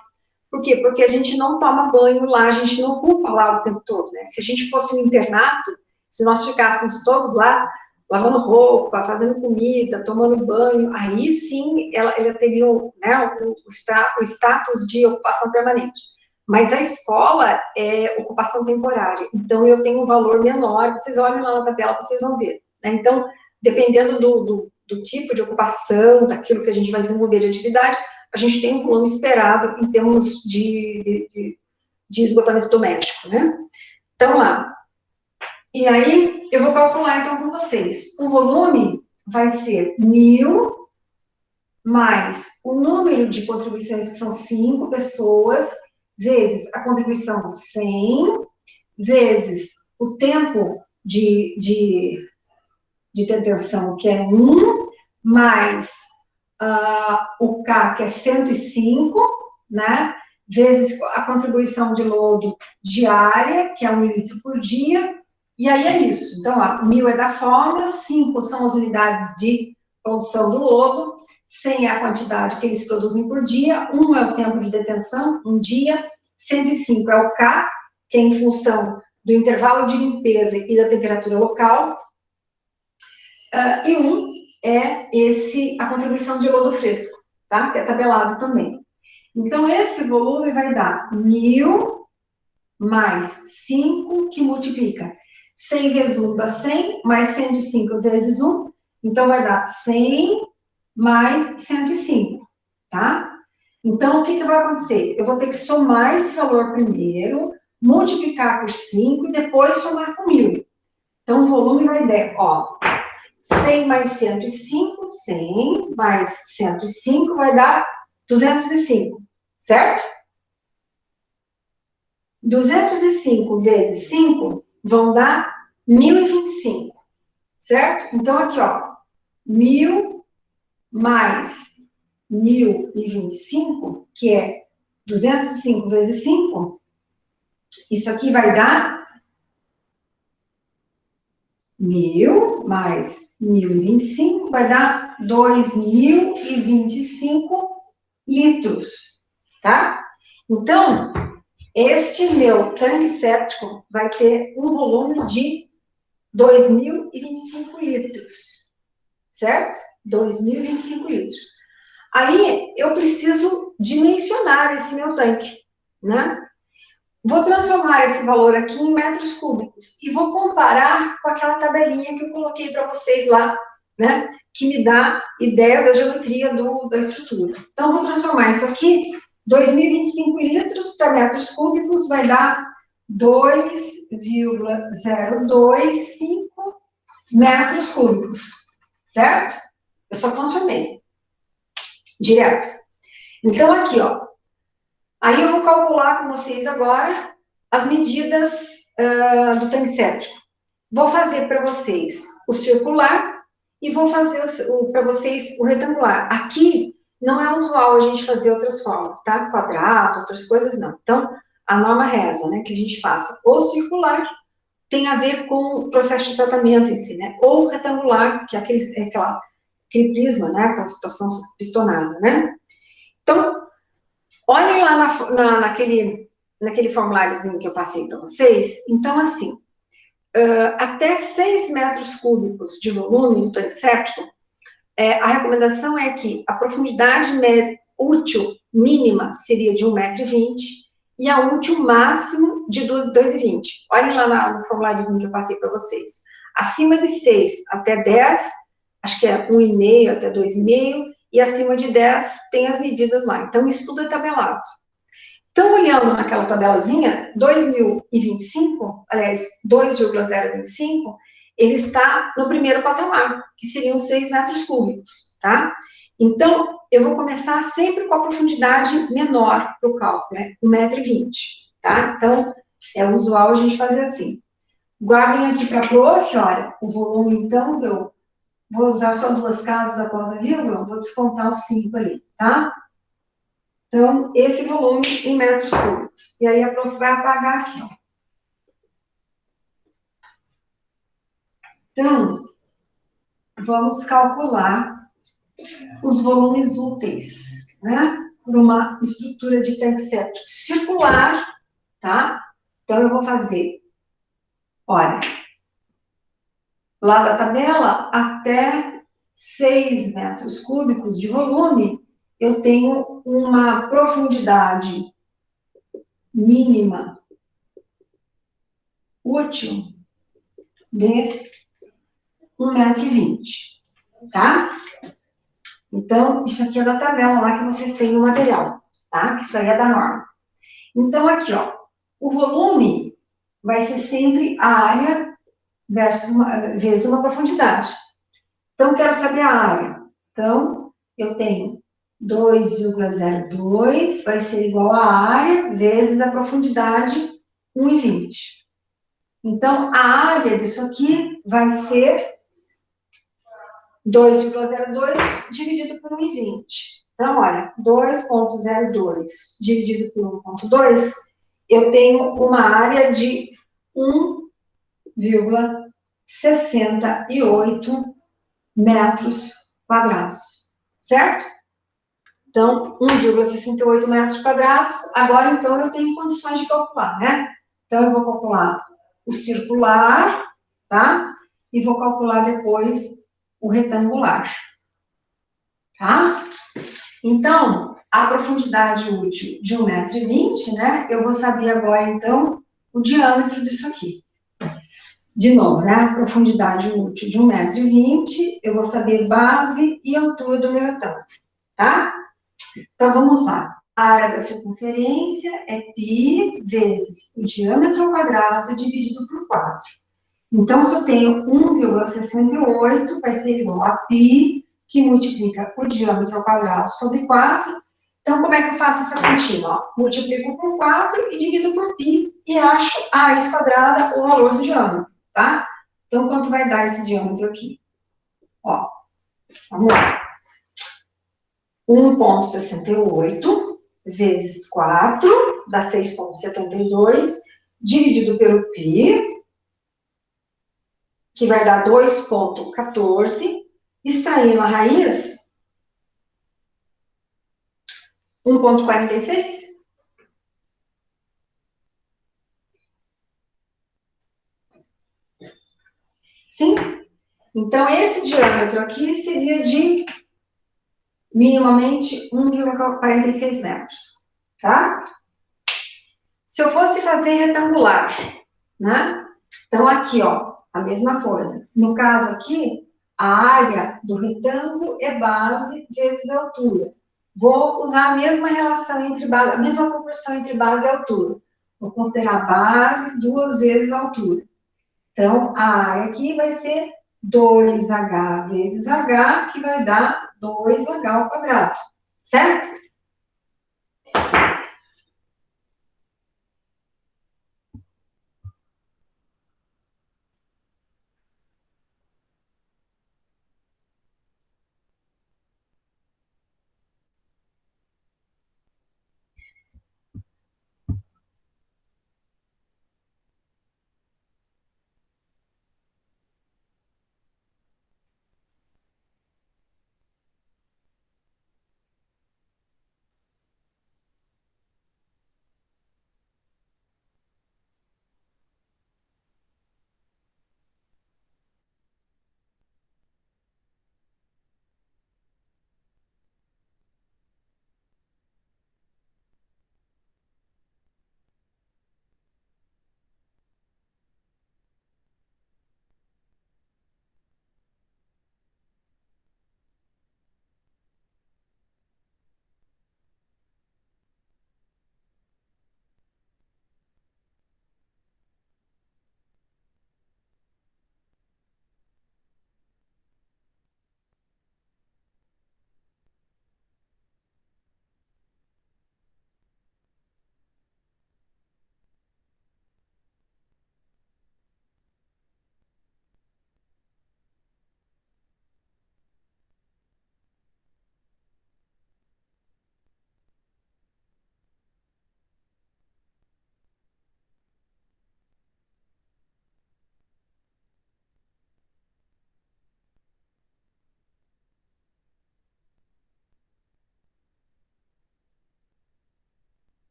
Por quê? Porque a gente não toma banho lá, a gente não ocupa lá o tempo todo, né? Se a gente fosse um internato, se nós ficássemos todos lá, lavando roupa, fazendo comida, tomando banho, aí sim ela teria, né, o status de ocupação permanente. Mas a escola é ocupação temporária, então eu tenho um valor menor, vocês olhem lá na tabela, vocês vão ver, né? Então, dependendo do tipo de ocupação, daquilo que a gente vai desenvolver de atividade, a gente tem um volume esperado em termos de esgotamento doméstico, né? Então, lá. E aí, eu vou calcular, então, com vocês. O volume vai ser 1.000 mais o número de contribuições, que são 5 pessoas, vezes a contribuição 100, vezes o tempo de detenção, que é 1, mais o K, que é 105, né? Vezes a contribuição de lodo diária, que é 1 litro por dia, e aí é isso. Então, 1.000 é da fórmula, 5 são as unidades de produção do lodo, 100 é a quantidade que eles produzem por dia, 1 é o tempo de detenção, um dia, 105 é o K, que é em função do intervalo de limpeza e da temperatura local, e 1 é a contribuição de lodo fresco, tá? Que é tabelado também. Então, esse volume vai dar 1.000 mais 5, que multiplica 100 vezes 1 dá 100, mais 105 vezes 1, então vai dar 100 mais 105, tá? Então, o que vai acontecer? Eu vou ter que somar esse valor primeiro, multiplicar por 5 e depois somar com 1.000. Então, o volume vai dar, 100 mais 105, 100 mais 105 vai dar 205, certo? 205 vezes 5 vão dar 1.025, certo? Então, aqui, 1.000 mais 1.025, que é 205 vezes 5, isso aqui vai dar 1.000 mais 1.025, vai dar 2.025 litros, tá? Então, este meu tanque séptico vai ter um volume de 2.025 litros, certo? 2.025 litros. Aí, eu preciso dimensionar esse meu tanque, né? Vou transformar esse valor aqui em metros cúbicos e vou comparar com aquela tabelinha que eu coloquei para vocês lá, né? Que me dá ideia da geometria da estrutura. Então, vou transformar isso aqui, 2.025 litros para metros cúbicos vai dar 2,025 metros cúbicos, certo? Eu só transformei direto. Então, aqui, aí eu vou calcular com vocês agora as medidas do tanque séptico. Vou fazer para vocês o circular e vou fazer para vocês o retangular. Aqui não é usual a gente fazer outras formas, tá? Quadrado, outras coisas não. Então, a norma reza, né, que a gente faça o circular, tem a ver com o processo de tratamento em si, né? Ou retangular, que é aquele prisma, né? Aquela situação pistonada, né? Então, olhem lá naquele formuláriozinho que eu passei para vocês. Então, assim, até 6 metros cúbicos de volume no tanque séptico, a recomendação é que a profundidade útil mínima seria de 1,20 m e a útil máximo de 2,20 m. Olhem lá no formuláriozinho que eu passei para vocês. Acima de 6 até 10, acho que é 1,5 até 2,5, e acima de 10 tem as medidas lá. Então, isso tudo é tabelado. Então, olhando naquela tabelazinha, 2.025, aliás, 2,025, ele está no primeiro patamar, que seriam 6 metros cúbicos, tá? Então, eu vou começar sempre com a profundidade menor para o cálculo, né? 1,20 m, tá? Então, é usual a gente fazer assim. Guardem aqui para a prof, olha, o volume, então, eu vou usar só 2 casas após a vírgula, vou descontar os 5 ali, tá? Então, esse volume em metros cúbicos. E aí a prof vai apagar aqui, Então, vamos calcular os volumes úteis, né? Por uma estrutura de tanque séptico circular, tá? Então, eu vou fazer, olha, lá da tabela, até 6 metros cúbicos de volume, eu tenho uma profundidade mínima útil de 1,20 m, tá? Então, isso aqui é da tabela lá que vocês têm no material, tá? Que isso aí é da norma. Então, aqui, ó, o volume vai ser sempre a área vezes uma profundidade. Então, eu quero saber a área. Então, eu tenho 2,02 vai ser igual a área vezes a profundidade 1,20. Então, a área disso aqui vai ser 2,02 dividido por 1,20. Então, olha, 2,02 dividido por 1,2, eu tenho uma área de 1,68 metros quadrados, certo? Então, 1,68 metros quadrados. Agora, então, eu tenho condições de calcular, né? Então, eu vou calcular o circular, tá? E vou calcular depois o retangular, tá? Então, a profundidade útil de 1,20 m, né? Eu vou saber agora, então, o diâmetro disso aqui. De novo, né? Profundidade útil de 1,20 m, eu vou saber base e altura do meu retângulo, tá? Então, vamos lá. A área da circunferência é π vezes o diâmetro ao quadrado dividido por 4. Então, se eu tenho 1,68, vai ser igual a π, que multiplica o diâmetro ao quadrado sobre 4. Então, como é que eu faço essa continha? Ó, multiplico por 4 e divido por π e acho a raiz quadrada, o valor do diâmetro, tá? Então, quanto vai dar esse diâmetro aqui? Ó, vamos lá. 1,68 vezes 4 dá 6,72, dividido pelo π, que vai dar 2,14, extraindo a raiz, 1,46. Sim? Então, esse diâmetro aqui seria de minimamente 1,46 metros, tá? Se eu fosse fazer retangular, né? Então, aqui, ó, a mesma coisa. No caso aqui, a área do retângulo é base vezes altura. Vou usar a mesma relação entre base, a mesma proporção entre base e altura. Vou considerar base 2 vezes altura. Então, a área aqui vai ser 2H vezes H, que vai dar 2H ao quadrado, certo?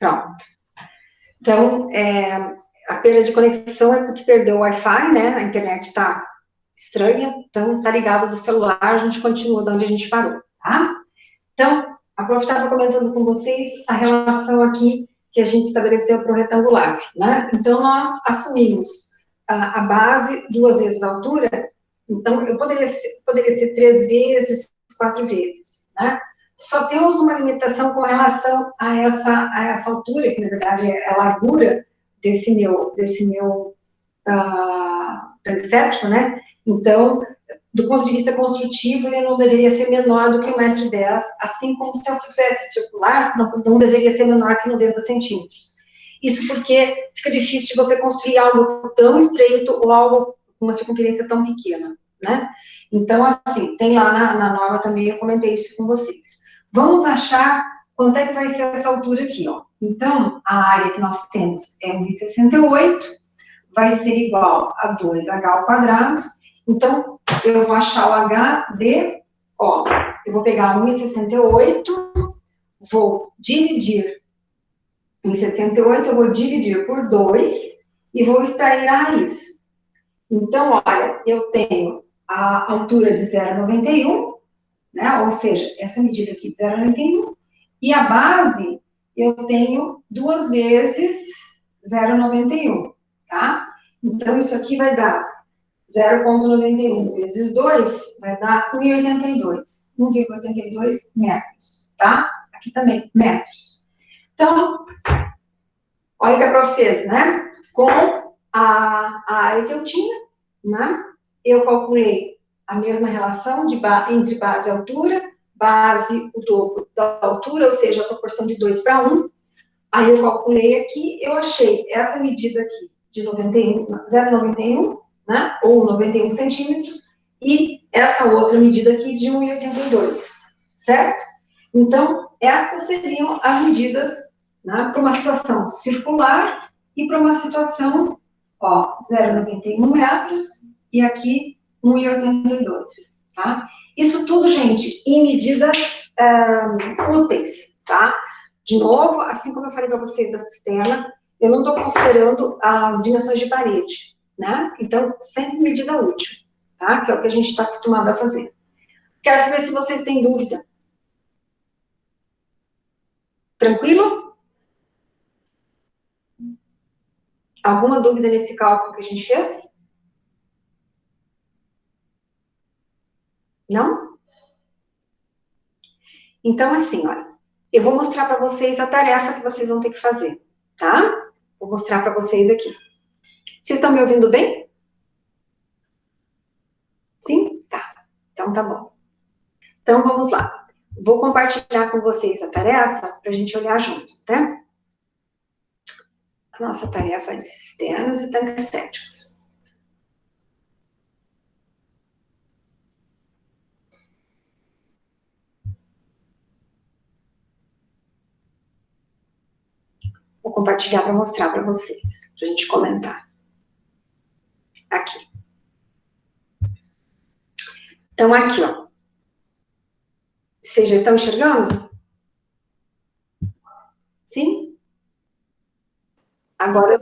Pronto. Então, a perda de conexão é porque perdeu o Wi-Fi, né? A internet está estranha, então tá ligado do celular, a gente continua de onde a gente parou, tá? Então, a prof estava comentando com vocês a relação aqui que a gente estabeleceu para o retangular, né? Então, nós assumimos a base 2 vezes a altura, então, eu poderia ser 3 vezes, 4 vezes, né? Só temos uma limitação com relação a essa altura, que na verdade é a largura desse meu tanque séptico, né? Então, do ponto de vista construtivo, ele não deveria ser menor do que 1,10 m, assim como se eu fizesse circular, não deveria ser menor que 90 centímetros. Isso porque fica difícil de você construir algo tão estreito ou algo com uma circunferência tão pequena, né? Então, assim, tem lá na norma também, eu comentei isso com vocês. Vamos achar quanto é que vai ser essa altura aqui, ó. Então, a área que nós temos é 1,68, vai ser igual a 2h ao quadrado. Então, eu vou achar o H de, ó, eu vou pegar 1,68, vou dividir 1,68, eu vou dividir por 2 e vou extrair a raiz. Então, olha, eu tenho a altura de 0,91, né, ou seja, essa medida aqui de 0,91, e a base eu tenho 2 vezes 0,91, tá? Então, isso aqui vai dar 0,91 vezes 2, vai dar 1,82 metros, tá? Aqui também, metros. Então, olha o que a prof fez, né? Com a área que eu tinha, né? Eu calculei a mesma relação entre base e altura, base o dobro da altura, ou seja, a proporção de 2 para 1. Aí eu calculei aqui, eu achei essa medida aqui de 0,91, né, ou 91 centímetros, e essa outra medida aqui de 1,82, certo? Então, essas seriam as medidas, né, para uma situação circular e para uma situação, ó, 0,91 metros e aqui 1,82, tá? Isso tudo, gente, em medidas úteis, tá? De novo, assim como eu falei para vocês da cisterna, eu não estou considerando as dimensões de parede, né? Então, sempre medida útil, tá? Que é o que a gente está acostumado a fazer. Quero saber se vocês têm dúvida. Tranquilo? Alguma dúvida nesse cálculo que a gente fez? Não? Então, assim, olha, eu vou mostrar para vocês a tarefa que vocês vão ter que fazer, tá? Vou mostrar para vocês aqui. Vocês estão me ouvindo bem? Sim? Tá. Então, tá bom. Então, vamos lá. Vou compartilhar com vocês a tarefa para a gente olhar juntos, né? A nossa tarefa de cisternas e tanques sépticos. Vou compartilhar para mostrar para vocês, para a gente comentar. Aqui. Então, aqui, ó. Vocês já estão enxergando? Sim? Agora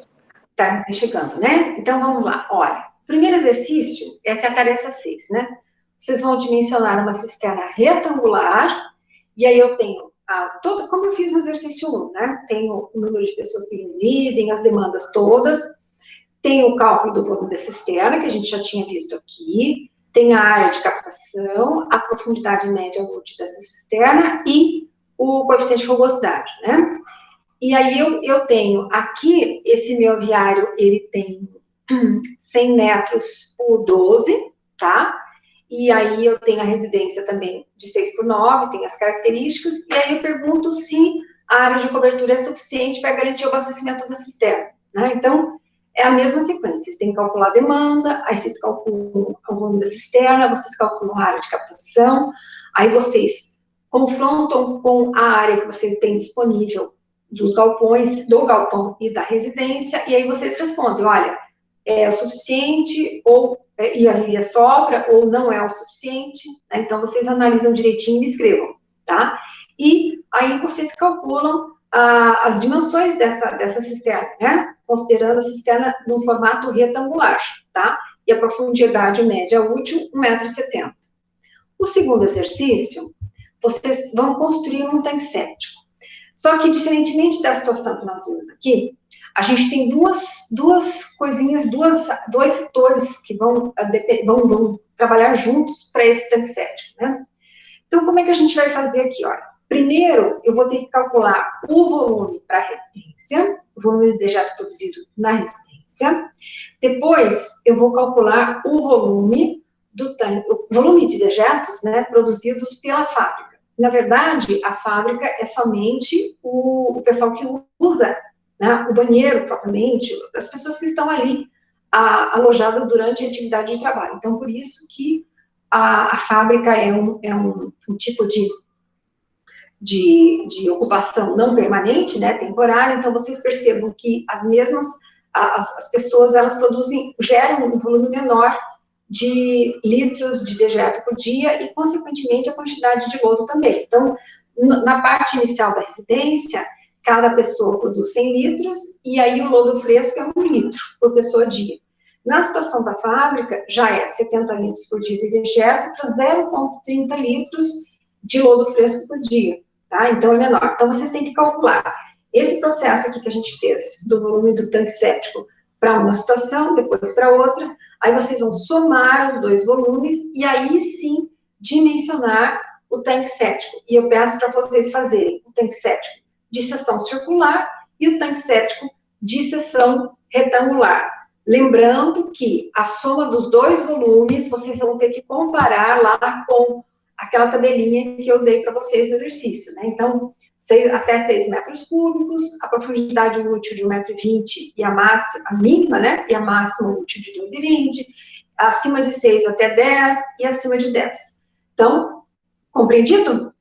tá chegando, né? Então, vamos lá. Olha, primeiro exercício, essa é a tarefa 6, né? Vocês vão dimensionar uma cisterna retangular, e aí eu tenho como eu fiz no exercício 1, né? Tenho o número de pessoas que residem, as demandas todas, tem o cálculo do volume da cisterna, que a gente já tinha visto aqui, tem a área de captação, a profundidade média útil dessa cisterna e o coeficiente de rugosidade, né? E aí eu tenho aqui, esse meu aviário, ele tem 100 metros por 12, tá? E aí eu tenho a residência também de 6 por 9, tem as características, e aí eu pergunto se a área de cobertura é suficiente para garantir o abastecimento da cisterna, né? Então, é a mesma sequência, vocês têm que calcular a demanda, aí vocês calculam o volume da cisterna, vocês calculam a área de captação, aí vocês confrontam com a área que vocês têm disponível dos galpões, do galpão e da residência, e aí vocês respondem, olha, é o suficiente, e ali sobra, ou não é o suficiente, né? Então vocês analisam direitinho e escrevam, tá? E aí vocês calculam as dimensões dessa cisterna, né? Considerando a cisterna num formato retangular, tá? E a profundidade média útil, 1,70 m. O segundo exercício, vocês vão construir um tanque séptico. Só que, diferentemente da situação que nós vimos aqui, a gente tem duas coisinhas, dois setores que vão trabalhar juntos para esse tanque séptico, né? Então, como é que a gente vai fazer aqui, olha? Primeiro, eu vou ter que calcular o volume para a residência, o volume de dejeto produzido na residência. Depois, eu vou calcular o volume do tanque, o volume de dejetos, né, produzidos pela fábrica. Na verdade, a fábrica é somente o pessoal que usa, né, o banheiro propriamente, as pessoas que estão ali alojadas durante a atividade de trabalho. Então, por isso que a fábrica é um tipo de ocupação não permanente, né, temporária. Então, vocês percebam que as pessoas, elas geram um volume menor de litros de dejeto por dia e, consequentemente, a quantidade de lodo também. Então, na parte inicial da residência, cada pessoa produz 100 litros e aí o lodo fresco é 1 litro por pessoa dia. Na situação da fábrica, já é 70 litros por dia de dejeto para 0,30 litros de lodo fresco por dia, tá? Então, é menor. Então, vocês têm que calcular esse processo aqui que a gente fez, do volume do tanque séptico para uma situação, depois para outra, aí vocês vão somar os dois volumes e aí sim dimensionar o tanque séptico. E eu peço para vocês fazerem o tanque séptico de seção circular e o tanque séptico de seção retangular. Lembrando que a soma dos dois volumes, vocês vão ter que comparar lá com aquela tabelinha que eu dei para vocês no exercício, né? Então, até 6 metros cúbicos, a profundidade útil de 1,20 m e a mínima, né? E a máxima útil de 2,20 m, acima de 6 até 10 e acima de 10. Então, compreendido?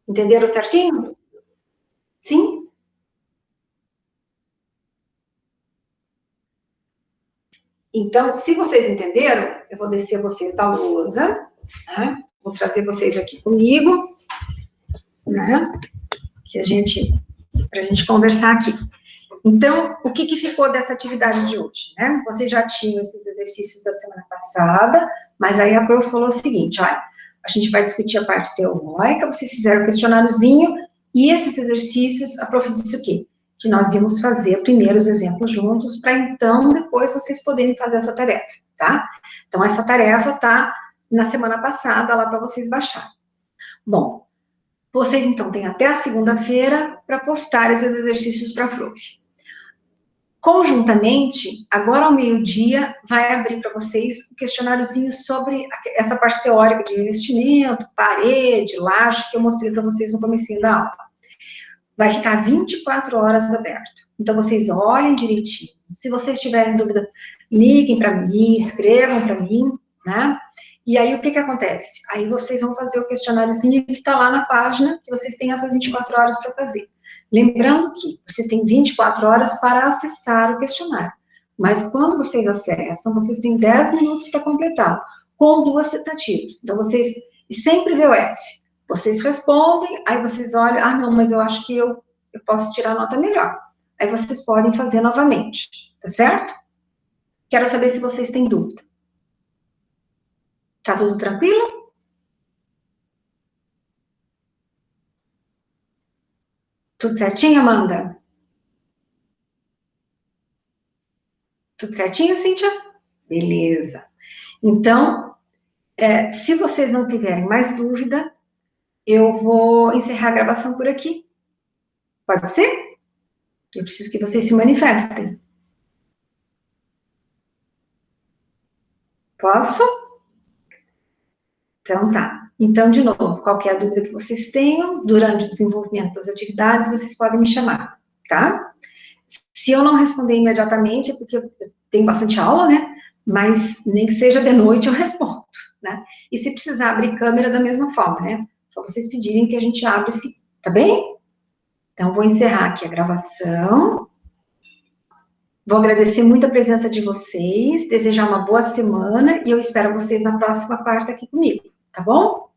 Entenderam certinho? Sim? Então, se vocês entenderam, eu vou descer vocês da lousa, né? Vou trazer vocês aqui comigo, né? Pra gente conversar aqui. Então, o que ficou dessa atividade de hoje, né? Vocês já tinham esses exercícios da semana passada, mas aí a prof falou o seguinte, olha, a gente vai discutir a parte teórica, vocês fizeram o questionáriozinho, e esses exercícios, a prof disse o quê? Que nós íamos fazer primeiro os exemplos juntos, para então, depois, vocês poderem fazer essa tarefa, tá? Então, essa tarefa tá na semana passada, lá para vocês baixarem. Bom, vocês, então, têm até a segunda-feira para postar esses exercícios para a prof. Conjuntamente, agora ao meio-dia, vai abrir para vocês o questionáriozinho sobre essa parte teórica de revestimento, parede, laje, que eu mostrei para vocês no comecinho da aula. Vai ficar 24 horas aberto. Então, vocês olhem direitinho. Se vocês tiverem dúvida, liguem para mim, escrevam para mim, né? E aí, o que acontece? Aí, vocês vão fazer o questionáriozinho que está lá na página, que vocês têm essas 24 horas para fazer. Lembrando que vocês têm 24 horas para acessar o questionário. Mas, quando vocês acessam, vocês têm 10 minutos para completar, com 2 tentativas. Então, vocês... E sempre VOF. Vocês respondem, aí vocês olham, ah, não, mas eu acho que eu posso tirar nota melhor. Aí vocês podem fazer novamente, tá certo? Quero saber se vocês têm dúvida. Tá tudo tranquilo? Tudo certinho, Amanda? Tudo certinho, Cíntia? Beleza. Então, se vocês não tiverem mais dúvida, eu vou encerrar a gravação por aqui. Pode ser? Eu preciso que vocês se manifestem. Posso? Então, tá. Então, de novo, qualquer dúvida que vocês tenham, durante o desenvolvimento das atividades, vocês podem me chamar, tá? Se eu não responder imediatamente, é porque eu tenho bastante aula, né? Mas nem que seja de noite eu respondo, né? E se precisar abrir câmera da mesma forma, né? Só vocês pedirem que a gente abra esse, tá bem? Então, vou encerrar aqui a gravação. Vou agradecer muito a presença de vocês, desejar uma boa semana e eu espero vocês na próxima quarta aqui comigo, tá bom?